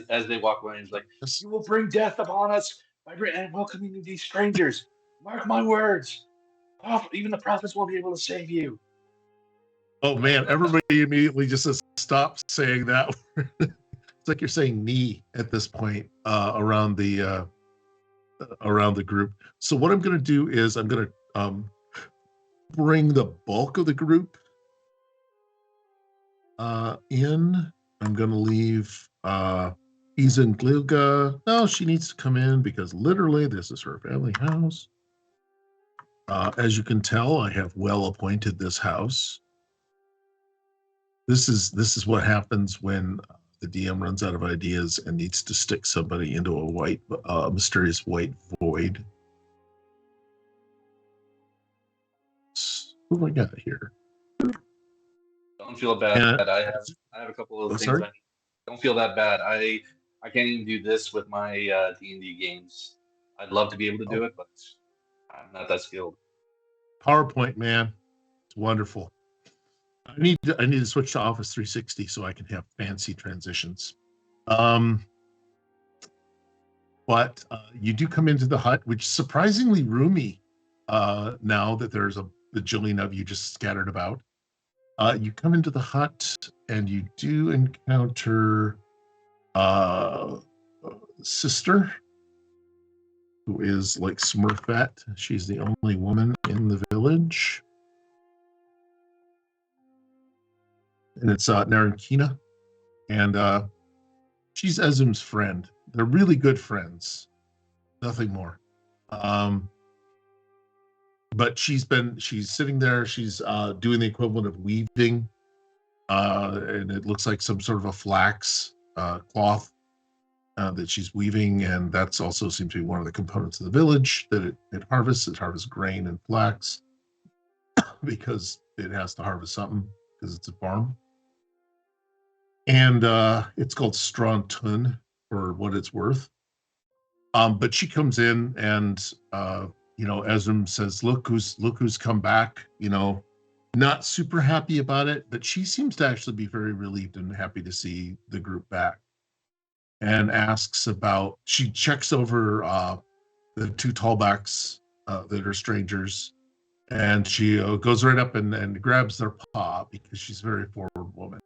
as they walk away, he's like, "You will bring death upon us by welcoming these strangers. Mark my words. Even the prophets won't be able to save you." Oh man, everybody immediately just says, "Stop saying that." It's like you're saying "knee" at this point around the group. So what I'm going to do is I'm going to bring the bulk of the group in. I'm going to leave Izan Glilga. No, she needs to come in because literally this is her family house. As you can tell, I have well appointed this house. This is what happens when the DM runs out of ideas and needs to stick somebody into a mysterious white void. Who do I got here? Don't feel bad. I have a couple of things. Sorry? Don't feel that bad. I can't even do this with my D&D games. I'd love to be able to do it, but I'm not that skilled. PowerPoint, man, it's wonderful. I need to switch to Office 360 so I can have fancy transitions. But you do come into the hut, which is surprisingly roomy now that there's a bajillion of you just scattered about. You come into the hut and you do encounter Sister, who is like Smurfette. She's the only woman in the village. And it's Narankina. And she's Ezum's friend. They're really good friends. Nothing more. But she's sitting there. She's doing the equivalent of weaving. And it looks like some sort of a flax cloth that she's weaving. And that's also seems to be one of the components of the village that it harvests. It harvests grain and flax because it has to harvest something because it's a farm. And it's called Strawn-tun for what it's worth. But she comes in and, Ezum says, look who's come back, not super happy about it, but she seems to actually be very relieved and happy to see the group back. And asks about, she checks over the two tallbacks that are strangers. And she goes right up and grabs their paw because she's a very forward woman.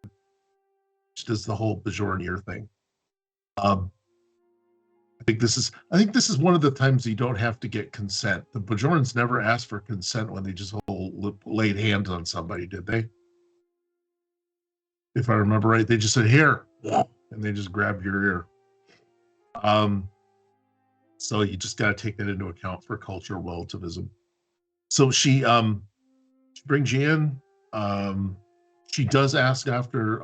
She does the whole Bajor ear thing. I think this is one of the times you don't have to get consent. The Bajorans never asked for consent when they just laid hands on somebody, did they? If I remember right, they just said, here, and they just grabbed your ear. So you just got to take that into account for cultural relativism. So she brings you in. She does ask after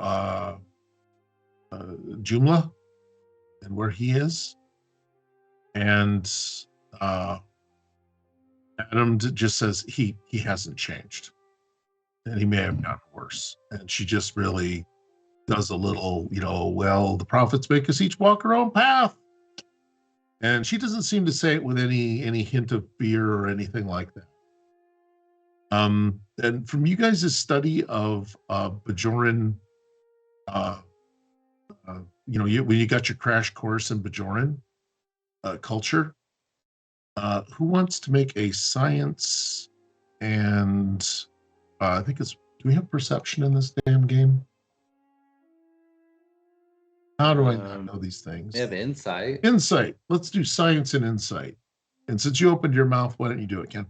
Jumla and where he is. And Adam just says he hasn't changed. And he may have gotten worse. And she just really does a little, well, the prophets make us each walk our own path. And she doesn't seem to say it with any hint of fear or anything like that. And from you guys' study of Bajoran, when you got your crash course in Bajoran culture, who wants to make a science and I think do we have perception in this damn game? How do I not know these things? We have insight. Insight. Let's do science and insight. And since you opened your mouth, why don't you do it, Ken?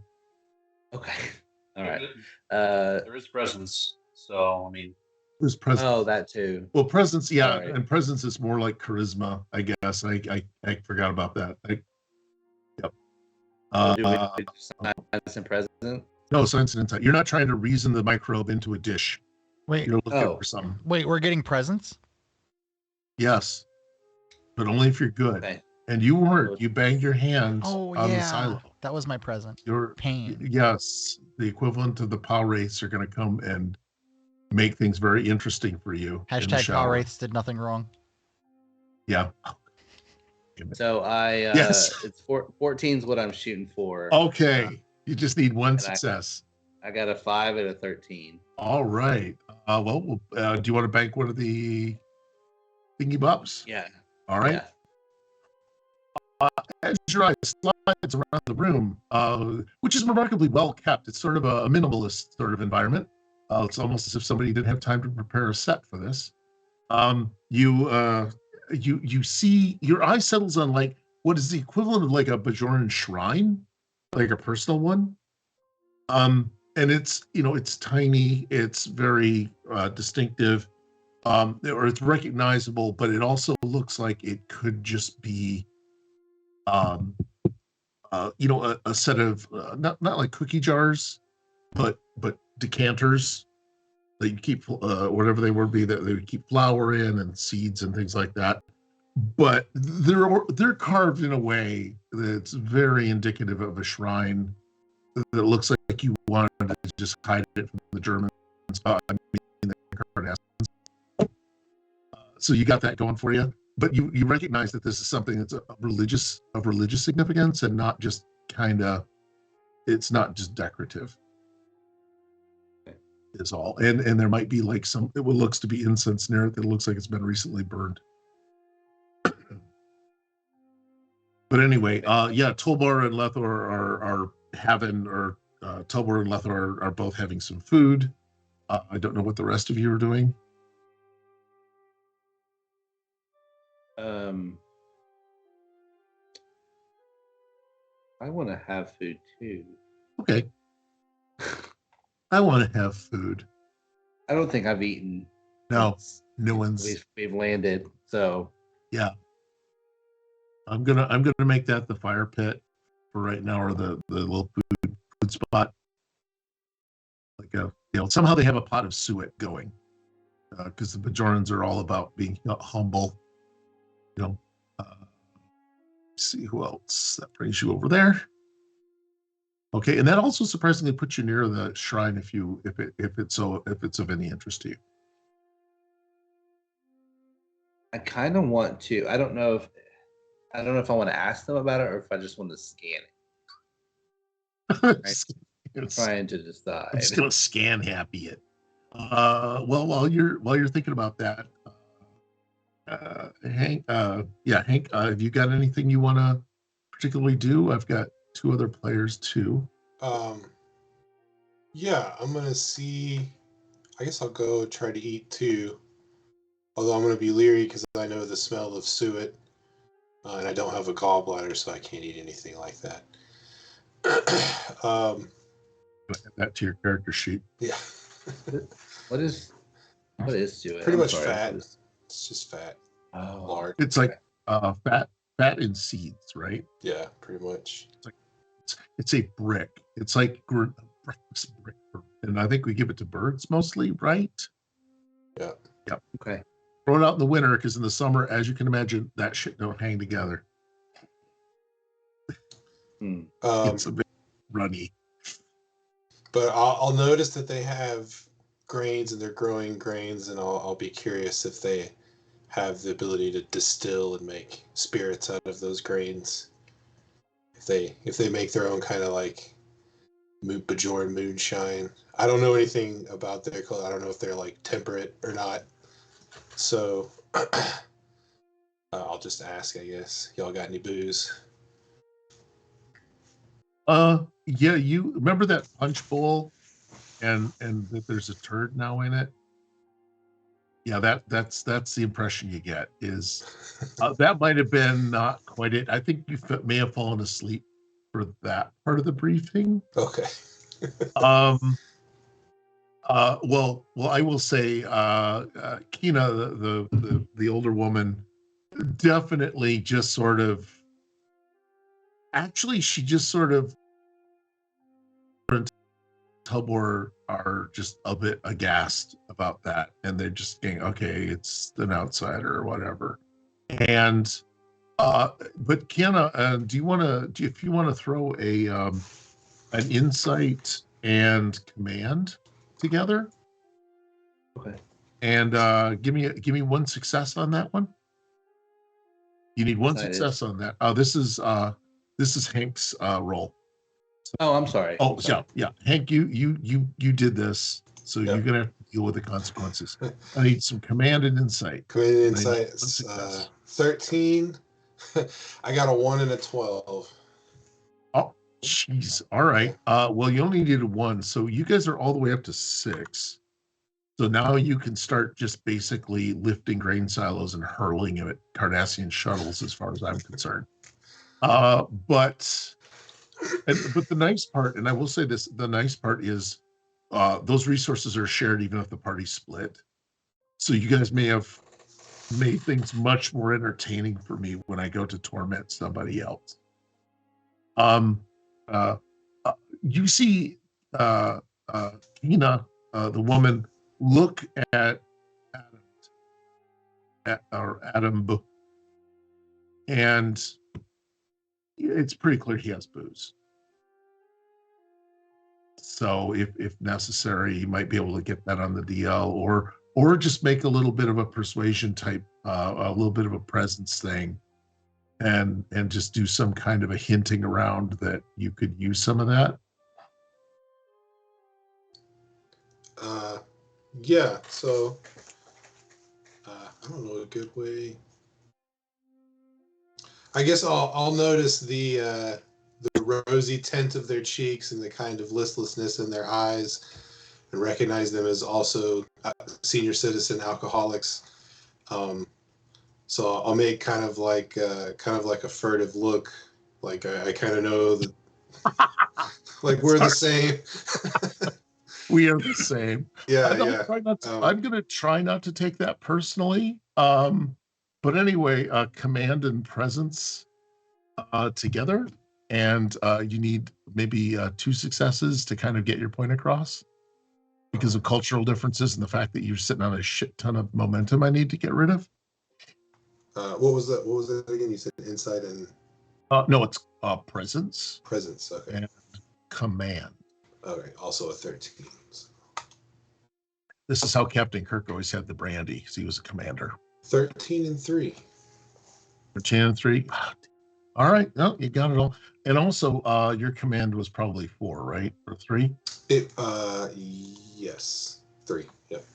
Okay. All right. There is presence. So, I mean. There's presence. Oh, that too. Well, presence, yeah. Right. And presence is more like charisma, I guess. I forgot about that. Yep. Do we do science and presence? No, science and insight. You're not trying to reason the microbe into a dish. Wait. You're looking for something. Wait, we're getting presents? Yes. But only if you're good. Okay. And you weren't. You banged your hands on the silo. That was my present. Your pain. Yes. The equivalent of the POW wraiths are going to come and make things very interesting for you. Hashtag POW wraiths did nothing wrong. Yeah. So yes. It's 14 is what I'm shooting for. Okay. You just need one success. I got a 5 and a 13. All right. Do you want to bank one of the thingy bops? Yeah. All right. Yeah. As your eye slides around the room, which is remarkably well kept, it's sort of a minimalist sort of environment. It's almost as if somebody didn't have time to prepare a set for this. You see, your eye settles on like what is the equivalent of like a Bajoran shrine, like a personal one. And it's tiny, it's very distinctive, or it's recognizable, but it also looks like it could just be a set of not like cookie jars, but decanters that you keep whatever they would be, that they would keep flour in and seeds and things like that. But they're carved in a way that's very indicative of a shrine that looks like you wanted to just hide it from the Germans. I mean, the Cardassians. So you got that going for you, but you recognize that this is something that's of religious significance and not just it's not just decorative. Is all, and there might be like it looks to be incense near it that looks like it's been recently burned. But anyway, Tolbar and Lethor are having, or Tolbar and Lethor are both having some food. I don't know what the rest of you are doing. I want to have food too. Okay. I want to have food. I don't think I've eaten. No one's. We've landed, so yeah. I'm gonna make that the fire pit for right now, or the little food spot. Like somehow they have a pot of suet going, because the Bajorans are all about being humble. See who else that brings you over there. Okay, and that also surprisingly puts you near the shrine if it's of any interest to you. I kind of want to. I don't know if I want to ask them about it or if I just want to scan it. I'm trying to decide. I'm just gonna scan happy it. Well, while you're thinking about that, Hank, Hank, have you got anything you want to particularly do? I've got 2 other players too. Yeah, I'm gonna see. I guess I'll go try to eat too. Although I'm gonna be leery because I know the smell of suet, and I don't have a gallbladder, so I can't eat anything like that. Add that to your character sheet. Yeah. What is suet? Pretty much fat. It's just fat. Oh, lard. It's like fat and seeds, right? Yeah, pretty much. It's a brick. It's like breakfast brick, and I think we give it to birds mostly, right? Yeah. Yep. Okay. Throw it out in the winter because in the summer, as you can imagine, that shit don't hang together. It's a bit runny. But I'll notice that they have grains and they're growing grains, and I'll be curious if they have the ability to distill and make spirits out of those grains. If they make their own kind of like Bajor moonshine. I don't know anything about their color. I don't know if they're like temperate or not. So I'll just ask, I guess. Y'all got any booze? Yeah, you remember that punch bowl and that there's a turd now in it? Yeah, that's the impression you get is that might have been not quite it. I think you may have fallen asleep for that part of the briefing. Okay. Well, I will say, Kina, the older woman, definitely just sort of. Actually, she just sort of. Tubor are just a bit aghast about that, and they're just saying, "Okay, it's an outsider or whatever." And but Kiana, do you want to? If you want to throw an insight and command together? Okay. And give me 1 success on that one. You need 1 success on that. This is Hank's roll. Oh, I'm sorry. Oh, yeah. Hank, you did this, so you're gonna have to deal with the consequences. I need some command and insight. Command and insight. 13. I got a 1 and a 12. Oh, jeez. All right. Well, you only needed 1, so you guys are all the way up to 6. So now you can start just basically lifting grain silos and hurling them at Cardassian shuttles, as far as I'm concerned. But the nice part, and I will say this, the nice part is those resources are shared even if the party's split. So you guys may have made things much more entertaining for me when I go to torment somebody else. You see Kina, the woman, look at Adam, and it's pretty clear he has booze. So if necessary, you might be able to get that on the DL, or just make a little bit of a persuasion type, a little bit of a presence thing, and just do some kind of a hinting around that you could use some of that. Yeah. So I don't know a good way. I guess I'll notice the rosy tint of their cheeks and the kind of listlessness in their eyes, and recognize them as also senior citizen alcoholics. So I'll make kind of like a furtive look, like I kind of know that, like we're the same. We are the same. Yeah, I'm going to try not to take that personally. But anyway, command and presence together, and you need maybe 2 successes to kind of get your point across because of cultural differences and the fact that you're sitting on a shit ton of momentum I need to get rid of. What was that again? You said insight and no, it's presence. Presence, okay. And command. Okay, also a 13. So. This is how Captain Kirk always had the brandy, because he was a commander. 13 and 3. 13 and 3. All right, no, you got it all. And also, your command was probably 4, right? Or 3? Yes, 3. Yep.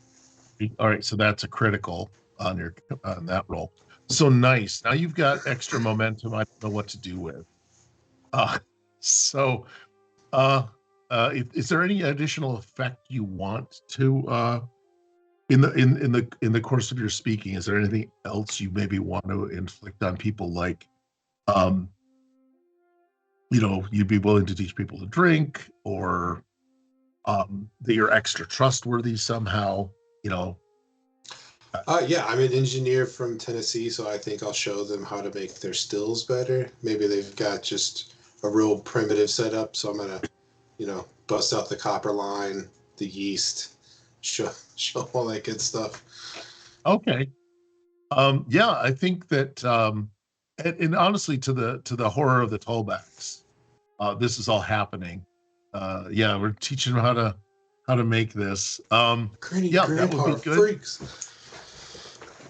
All right, so that's a critical on your on that roll. So nice. Now you've got extra momentum. I don't know what to do with. Is there any additional effect you want to in the course of your speaking? Is there anything else you maybe want to inflict on people, like you'd be willing to teach people to drink, or that you're extra trustworthy somehow, Yeah, I'm an engineer from Tennessee, so I think I'll show them how to make their stills better. Maybe they've got just a real primitive setup, so I'm gonna, bust out the copper line, the yeast, show all that good stuff. Okay. Yeah, I think that, and honestly, to the horror of the tollbacks, this is all happening. Yeah, we're teaching them how to make this. Yeah, that would be good. Freaks.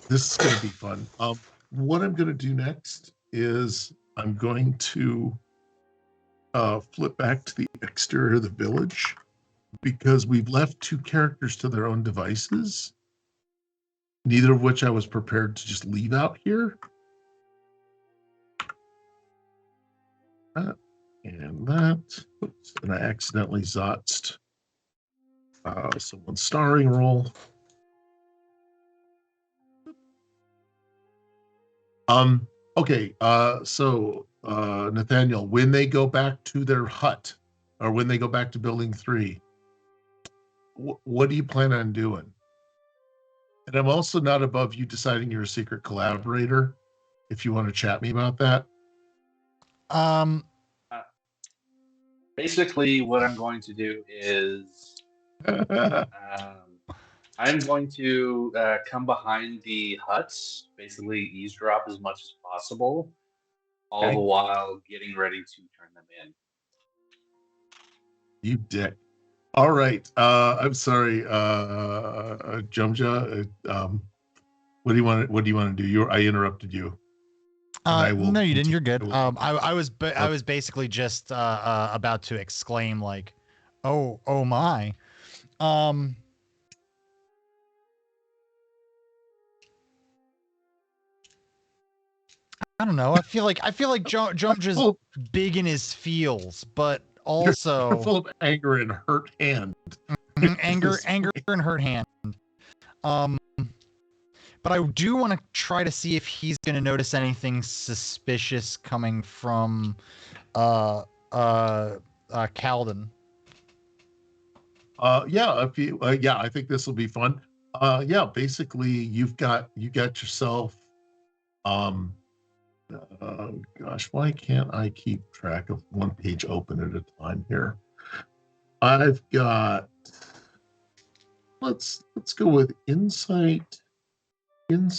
This is going to be fun. What I'm going to do next is I'm going to flip back to the exterior of the village, because we've left 2 characters to their own devices, neither of which I was prepared to just leave out here. And that. Oops, and I accidentally zotzed someone's starring role. Okay, so Nathaniel, when they go back to their hut, or when they go back to building 3, what do you plan on doing? And I'm also not above you deciding you're a secret collaborator, if you want to chat me about that. Basically, what I'm going to do is I'm going to come behind the huts, basically eavesdrop as much as possible, all the while getting ready to turn them in. You dick. All right. I'm sorry, Jumja. What do you want to do? I interrupted you. No, you didn't. You're good. I was basically just about to exclaim, like, oh my. I don't know. I feel like Jumja's big in his feels, but also you're full of anger and hurt hand. anger and hurt hand. But I do want to try to see if he's going to notice anything suspicious coming from Calden. Yeah, if you I think this will be fun. Yeah, basically you got yourself gosh, why can't I keep track of one page open at a time here? I've got let's go with insight and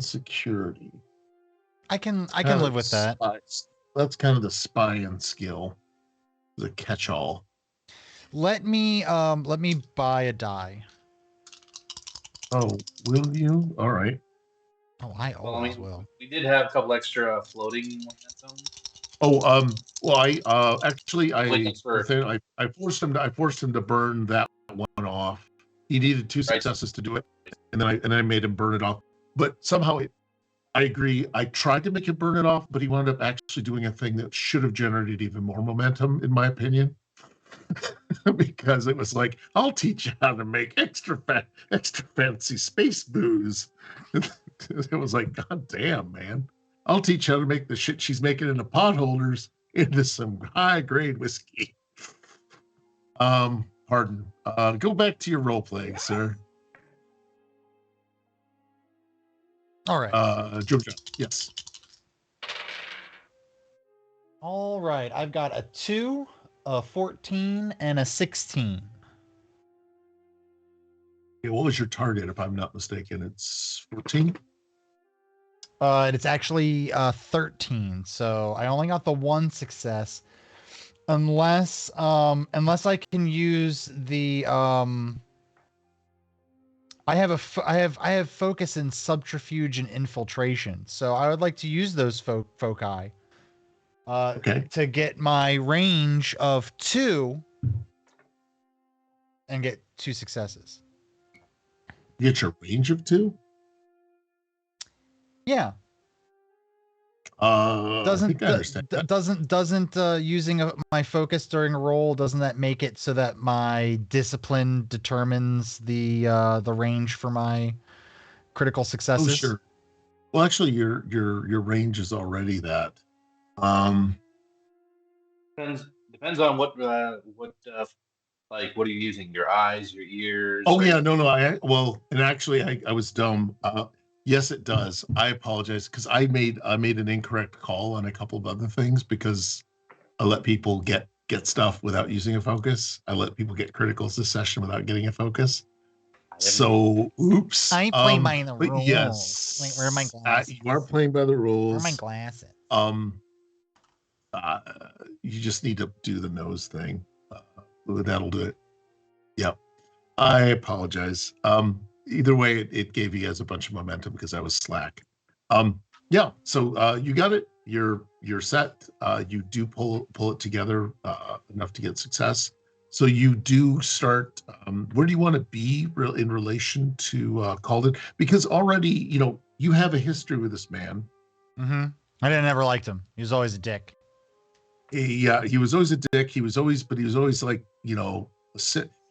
security. I can Kind live of with that. That's kind of the spying skill, the catch-all. Let me buy a die. Oh, will you? All right. Oh, I Well, I always mean, will. we did have a couple extra floating momentum. Oh, well, actually, Wait, that's for I forced him to burn that one off. He needed 2 Right. successes to do it, and then I made him burn it off. But somehow, I agree. I tried to make him burn it off, but he wound up actually doing a thing that should have generated even more momentum, in my opinion, because it was like, I'll teach you how to make extra fancy space booze. It was like, God damn, man. I'll teach you how to make the shit she's making in the potholders into some high grade whiskey. Pardon. Go back to your role playing, sir. All right. Jojo, yes. All right. I've got a 2, a 14, and a 16. Okay, what was your target, if I'm not mistaken? It's 14? It's actually 13. So I only got the 1 success. Unless I can use the I have focus in subterfuge and infiltration. So I would like to use those foci Okay. to get my range of 2 and get 2 successes. You get your range of 2? Yeah. I think I understand that. Doesn't using my focus during a roll, doesn't that make it so that my discipline determines the range for my critical successes? Oh, sure. Well, actually, your range is already that. Depends on what like what are you using? Your eyes, your ears? Oh yeah, no. And actually, I was dumb. Yes, it does. I apologize because I made an incorrect call on a couple of other things because I let people get stuff without using a focus. I let people get critical succession without getting a focus. So, oops. I ain't playing by the but rules. yes, Wait, where are my glasses? you are playing by the Where are rules. my glasses? You just need to do the nose thing. That'll do it. Yep. I apologize. Either way, it gave you guys a bunch of momentum because I was slack. Yeah. So you got it. You're set. You do pull it together enough to get success. So you do start. Where do you want to be in relation to Calden? Because already, you have a history with this man. Mm-hmm. I never liked him. He was always a dick. He was always a dick. He was always like,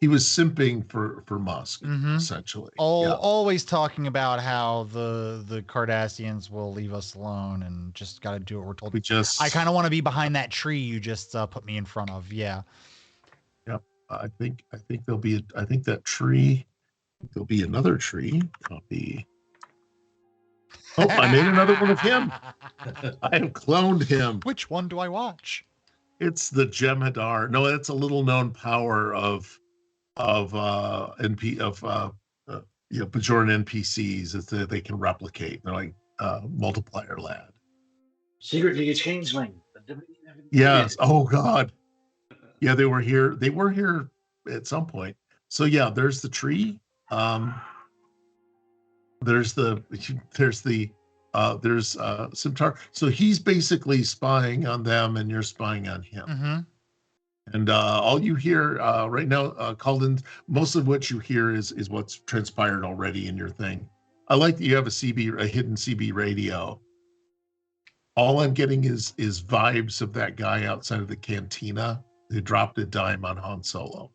he was simping for Musk, essentially. Always talking about how the Cardassians will leave us alone and just got to do what we're told. I kind of want to be behind that tree you just put me in front of. Yeah. Yep. I think there'll be that tree. There'll be another tree. Copy. Oh, I made another one of him. I have cloned him. Which one do I watch? It's the Jem'Hadar. No, it's a little known power of Bajoran NPCs is that they can replicate. They're like multiplier lad. Secretly a changeling. Yes. Oh God. Yeah, they were here. They were here at some point. So yeah, there's the tree. There's Simtar. So he's basically spying on them, and you're spying on him. Mm-hmm. And all you hear right now, Calden, most of what you hear is what's transpired already in your thing. I like that you have a hidden CB radio. All I'm getting is vibes of that guy outside of the cantina who dropped a dime on Han Solo.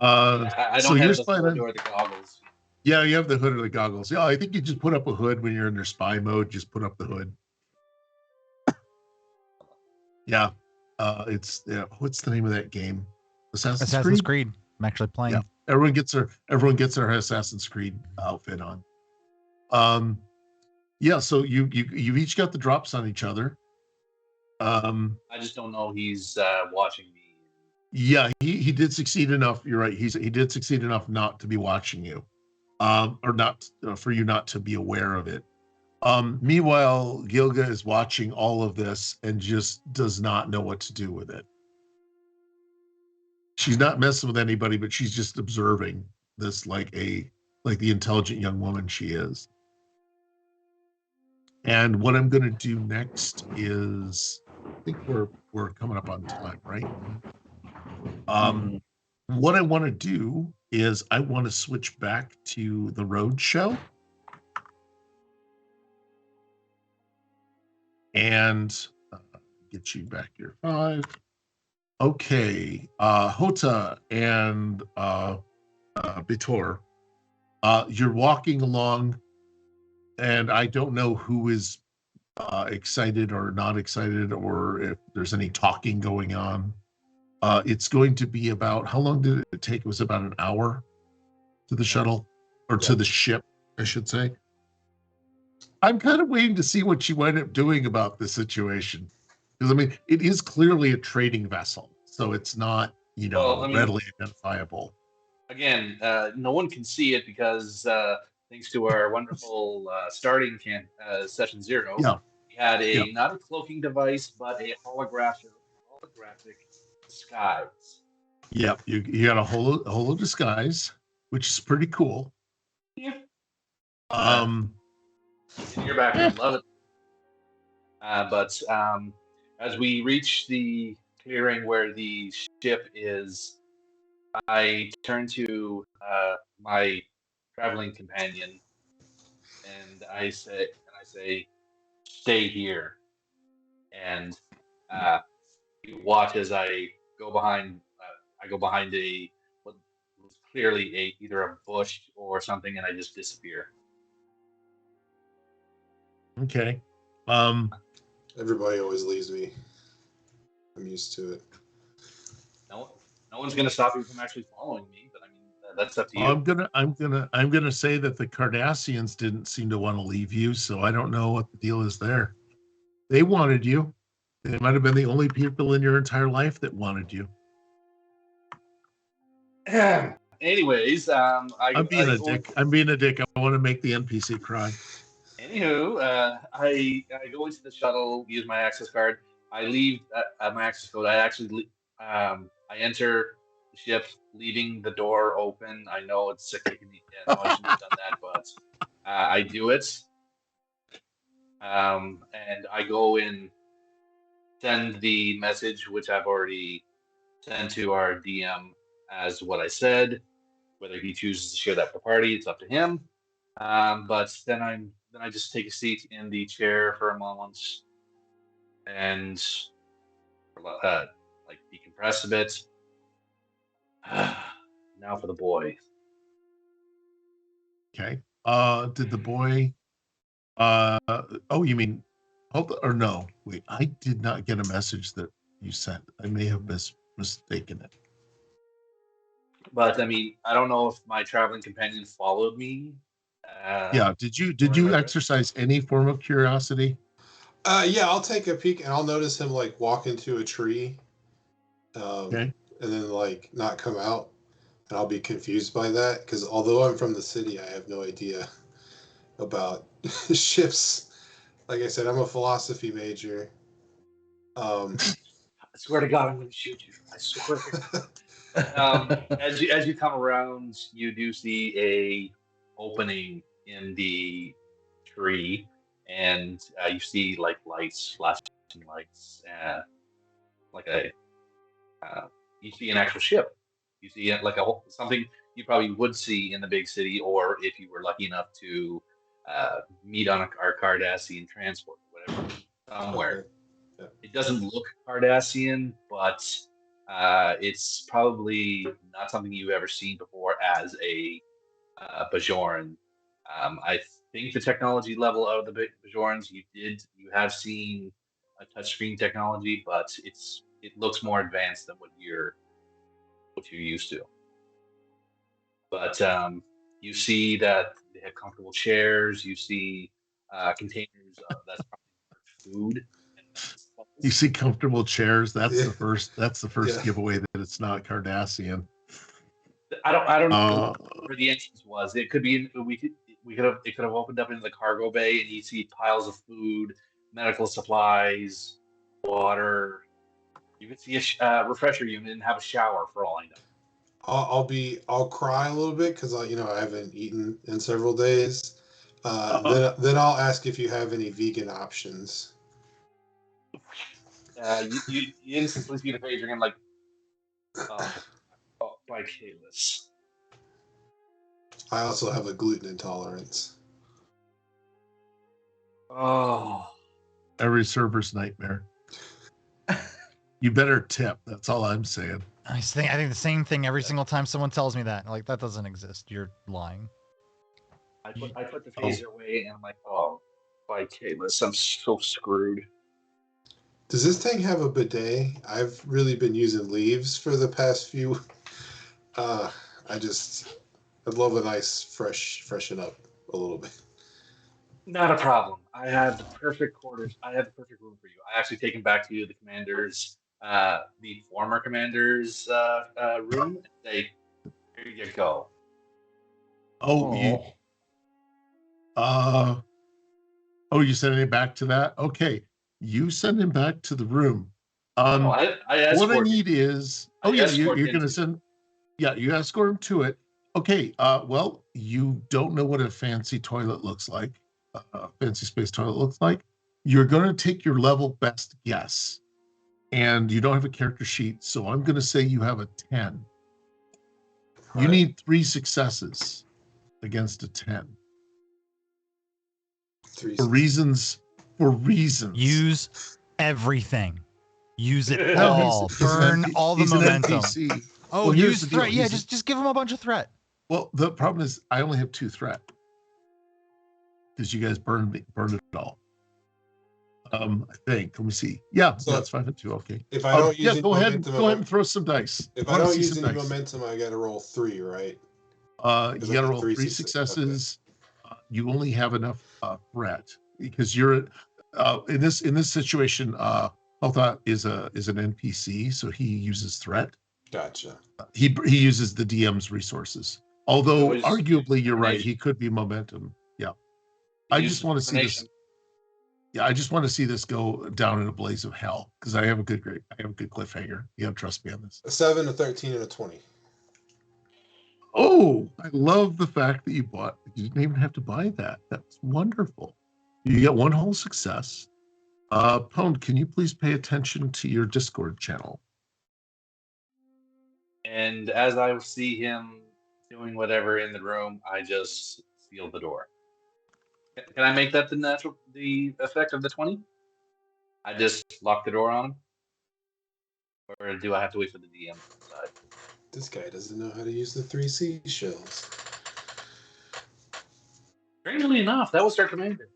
I don't have the hood or the goggles. Yeah, you have the hood or the goggles. Yeah, I think you just put up a hood when you're in your spy mode. Just put up the hood. Yeah, it's what's the name of that game? Assassin's Creed. I'm actually playing. Yeah, everyone gets their Assassin's Creed outfit on. Yeah, so you've each got the drops on each other. I just don't know he's watching me. Yeah, he did succeed enough. You're right. He did succeed enough not to be watching you, or not for you not to be aware of it. Meanwhile, Gilga is watching all of this and just does not know what to do with it. She's not messing with anybody, but she's just observing this like the intelligent young woman she is. And what I'm going to do next is, I think we're coming up on time, right? What I want to do is I want to switch back to the road show. And get you back here. 5. Okay. Hota and Bitor, you're walking along, and I don't know who is excited or not excited, or if there's any talking going on. It's going to be about, how long did it take? It was about an hour to the shuttle, or to the ship, I should say. I'm kind of waiting to see what you wind up doing about this situation. Because, I mean, it is clearly a trading vessel, so it's not, readily identifiable. Again, no one can see it because thanks to our wonderful starting session 0, we had not a cloaking device, but a holographic disguise. Yeah, you got a holo disguise, which is pretty cool. Yeah. In your background, love it. But as we reach the clearing where the ship is, I turn to my traveling companion, and I say, "Stay here." And you watch as I go behind. I go behind what was clearly either a bush or something, and I just disappear. Okay. Everybody always leaves me. I'm used to it. No one's gonna stop you from actually following me, but I mean that's up to you. I'm gonna say that the Cardassians didn't seem to want to leave you, so I don't know what the deal is there. They wanted you. They might have been the only people in your entire life that wanted you. Anyways, I'm being a dick. I want to make the NPC cry. Anywho, I go into the shuttle, use my access card. I leave my access code. I actually I enter the ship, leaving the door open. I know it's a kick in the I shouldn't have done that, but I do it. And I go and send the message, which I've already sent to our DM as what I said. Whether he chooses to share that with the party, it's up to him. But then I just take a seat in the chair for a moment and decompress a bit. Now for the boy. Okay. Did the boy? Oh, you mean? Or no? Wait, I did not get a message that you sent. I may have mistaken it. But I mean, I don't know if my traveling companion followed me. Yeah. Did you exercise any form of curiosity? Yeah, I'll take a peek and I'll notice him like walk into a tree, Okay. and then like not come out, and I'll be confused by that because although I'm from the city, I have no idea about ships. Like I said, I'm a philosophy major. I swear to God, I'm going to shoot you. I swear. As you come around, you do see a opening in the tree, and you see like lights, flashing lights, you see an actual ship. You see it like something you probably would see in the big city, or if you were lucky enough to meet on our Cardassian transport, whatever, somewhere. Okay. Yeah. It doesn't look Cardassian, but it's probably not something you've ever seen before as a Bajoran. I think the technology level of the Bajorans you have seen a touchscreen technology, but it looks more advanced than what you're used to. But you see that they have comfortable chairs. You see containers that's probably food and You see comfortable chairs. That's Yeah. the first. That's the first Yeah. giveaway that it's not Cardassian. I don't know where the entrance was. It could be it could have opened up into the cargo bay, and you see piles of food, medical supplies, water. You could see a refresher unit and have a shower for all I know. I'll cry a little bit because I haven't eaten in several days. Uh-oh. Then I'll ask if you have any vegan options. You instantly see the page again, like, by Kalis. I also have a gluten intolerance. Oh, Every server's nightmare. You better tip. That's all I'm saying. I think the same thing every single time someone tells me that. Like, that doesn't exist. You're lying. I put the phaser away, and I'm like, oh, by Kalis, I'm so screwed. Does this thing have a bidet? I've really been using leaves for the past few. I'd love a nice freshen up a little bit. Not a problem. I have the perfect quarters. I have the perfect room for you. I actually taken back to you the commander's, the former commander's room. And say, here you go. You sending him back to that? Okay, you send him back to the room. I what I need is you're going to send. Yeah, you escort him to it. Okay. Well, you don't know what a fancy toilet looks like. Fancy space toilet looks like. You're going to take your level best guess, and you don't have a character sheet, so I'm going to say you have a 10. You need 3 successes against a 10. For reasons. Use everything. Use it all. Burn all the momentum. Oh, well, use threat. Yeah, just give him a bunch of threat. Well, the problem is I only have 2 threat. Because you guys burned it all. I think. Let me see. Yeah, so that's 5 and 2. Okay. If I don't use go ahead and throw some dice. If I don't use any momentum, I got to roll 3, right? You got to roll 3 successes. Okay. You only have enough threat because you're in this situation. Altha is an NPC, so he uses threat. Gotcha. He uses the DM's resources. Although arguably you're right, he could be momentum. Yeah. I just want to see this. Yeah, I just want to see this go down in a blaze of hell because I have a good cliffhanger. You have to trust me on this. A 7, a 13, and a 20. Oh, I love the fact that you didn't even have to buy that. That's wonderful. You get 1 whole success. Pone, can you please pay attention to your Discord channel? And as I see him doing whatever in the room, I just seal the door. Can I make that the effect of the 20? I just lock the door on him? Or do I have to wait for the DM to decide? This guy doesn't know how to use the 3 seashells. Strangely enough, that was our commander.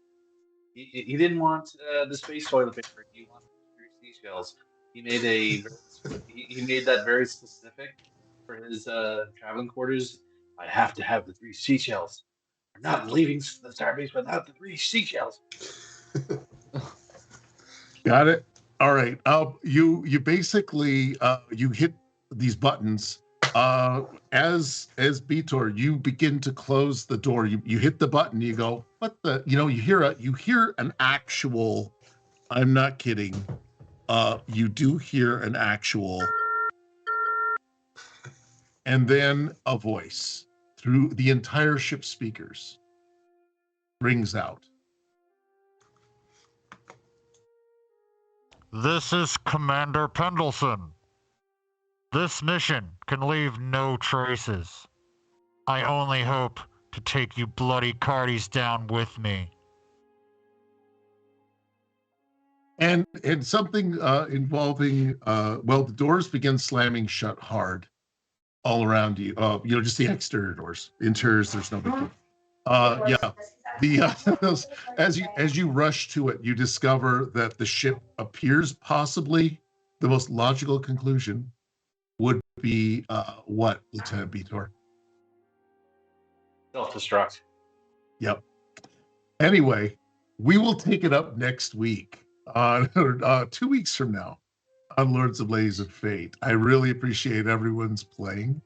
He didn't want the space toilet paper. He wanted 3 seashells. He made that very specific for his traveling quarters. I have to have the 3 seashells. I'm not leaving the starbase without the 3 seashells. Got it. All right. You basically you hit these buttons. As Bajor, you begin to close the door. You hit the button. You go, what the? You hear an actual. I'm not kidding. You do hear an actual, and then a voice through the entire ship's speakers rings out. This is Commander Pendleton. This mission can leave no traces. I only hope to take you bloody Cardis down with me. And something involving the doors begin slamming shut hard all around you. Just the exterior doors. Interiors, there's no big deal. As you rush to it, you discover that the ship appears possibly the most logical conclusion would be what, Lieutenant Bajor? Self-destruct. Yep. Anyway, we will take it up next week. 2 weeks from now on Lords of Blaze of Fate. I really appreciate everyone's playing.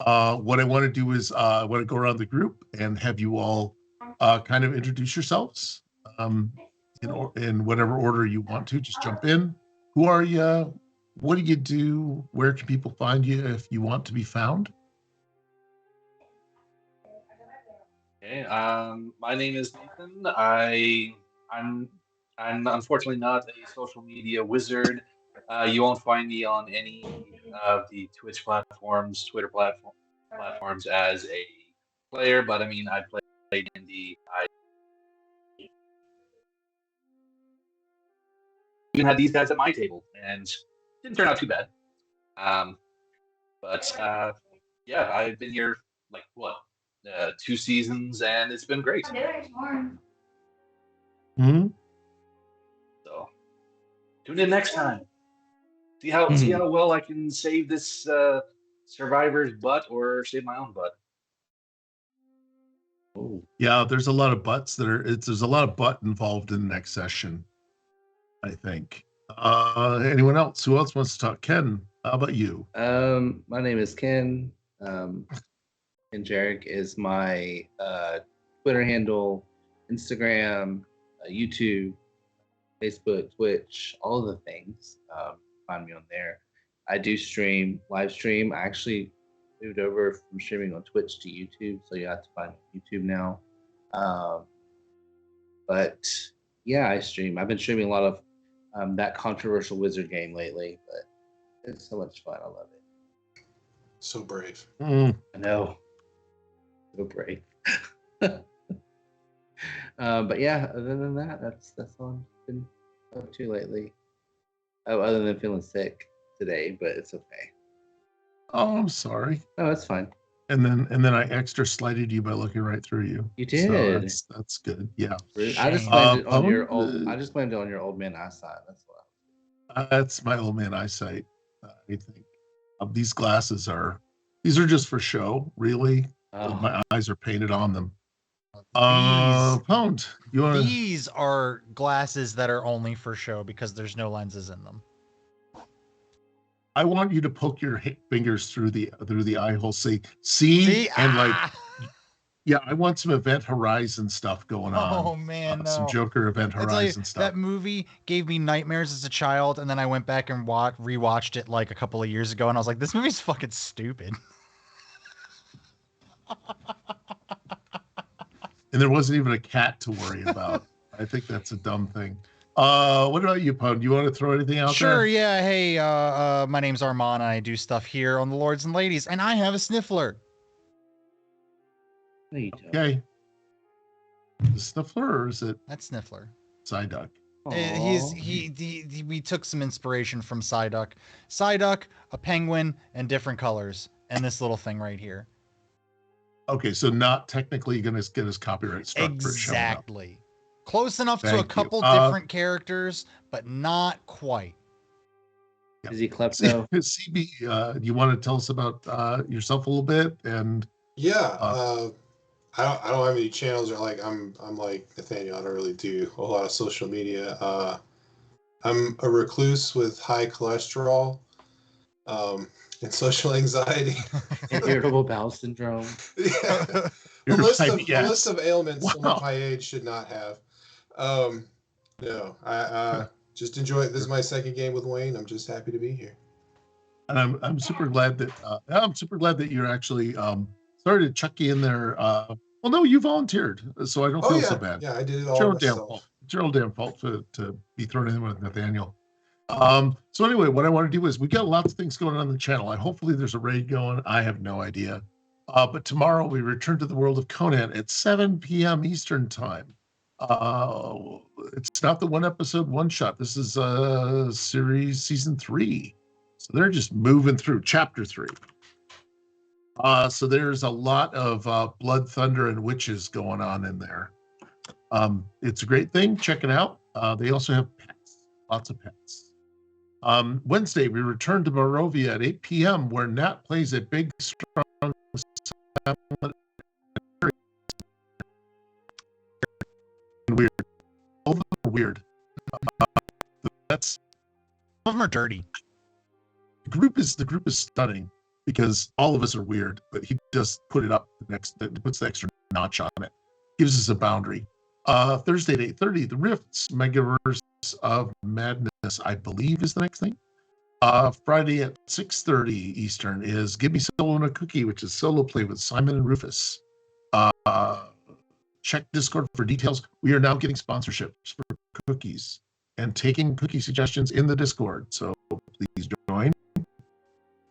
What I want to do is I want to go around the group and have you all kind of introduce yourselves in whatever order you want to. Just jump in. Who are you? What do you do? Where can people find you if you want to be found? Okay. My name is Nathan. I'm unfortunately not a social media wizard. You won't find me on any of the Twitch platforms, Twitter platforms as a player. But I mean, I played D&D. I even had these guys at my table, and didn't turn out too bad. But yeah, I've been here like what 2 seasons, and it's been great. Hmm. So tune in next time. See how well I can save this survivor's butt or save my own butt. Oh, Yeah, there's a lot of butts there's a lot of butt involved in the next session, I think. Anyone else? Who else wants to talk? Ken, how about you? my name is Ken. Ken Jarek is my Twitter handle, Instagram, YouTube, Facebook, Twitch, all of the things. Find me on there. I do live stream. I actually moved over from streaming on Twitch to YouTube, so you have to find YouTube now. But yeah, I stream. I've been streaming a lot of that controversial wizard game lately, but it's so much fun. I love it. So brave. I know. So brave. But yeah, other than that, that's all I've been up to lately. Oh, other than feeling sick today, but it's okay. Oh, I'm sorry. Oh, that's fine. And then I extra slighted you by looking right through you. You So did. that's good. Yeah. I just Shame. blamed it on your Pone, old. I just blamed it on your old man eyesight. That's why. That's my old man eyesight. I think these glasses these are just for show, really. Oh, My eyes are painted on them. These Pound, you want to? these are glasses that are only for show because there's no lenses in them. I want you to poke your fingers through the eye hole. See, and like, yeah, I want some Event Horizon stuff going on. Oh man, no. Some Joker Event I tell you, Horizon stuff. that movie gave me nightmares as a child, and then I went back and rewatched it like a couple of years ago, and I was like, this movie's fucking stupid. And there wasn't even a cat to worry about. I think that's a dumb thing. What about you, Pound? Do you want to throw anything out there? Sure, yeah. Hey, my name's Armand, and I do stuff here on the Lords and Ladies, and I have a sniffler. no, you don't. Okay. The Sniffler, or is it That's Sniffler. Psyduck? We took some inspiration from Psyduck. Psyduck, a penguin, and different colors, and this little thing right here. Okay, so not technically going to get his copyright struck for showing up. Exactly. Close enough to a Thank you. couple different characters, but not quite. Is he klepto? CB, do you want to tell us about yourself a little bit? And Yeah. I don't have any channels, or like I'm like Nathaniel. I don't really do a lot of social media. I'm a recluse with high cholesterol, and social anxiety. Irritable bowel syndrome. Yeah. You're A list IBS. of ailments someone Wow. my age should not have. No, I just enjoy it. This is my second game with Wayne. I'm just happy to be here. And I'm super glad that you're actually started to chuck you in there. Well, no, you volunteered, so I don't feel so bad. Yeah, I did it It's your all own damn myself. fault. It's your own damn fault to be thrown in with Nathaniel. So anyway, what I want to do is we got lots of things going on the channel. Hopefully there's a raid going. I have no idea. But tomorrow we return to the world of Conan at 7 p.m. Eastern time. It's not the one episode one shot. This is series season 3. So they're just moving through chapter 3. So there's a lot of blood, thunder, and witches going on in there. It's a great thing. Check it out. They also have pets, lots of pets. Wednesday, we return to Morovia at 8 p.m., where Nat plays a big, strong, silent, weird. All of them are weird. that's Some of them are dirty. the group is stunning because all of us are weird, but he just put it up puts the extra notch on it, gives us a boundary. Thursday at 8:30, the Rifts Megaverse of Madness, I believe, is the next thing. Friday at 6:30 Eastern is Give Me Solo and a Cookie, which is solo play with Simon and Rufus. Check Discord for details. We are now getting sponsorships for cookies and taking cookie suggestions in the Discord. So please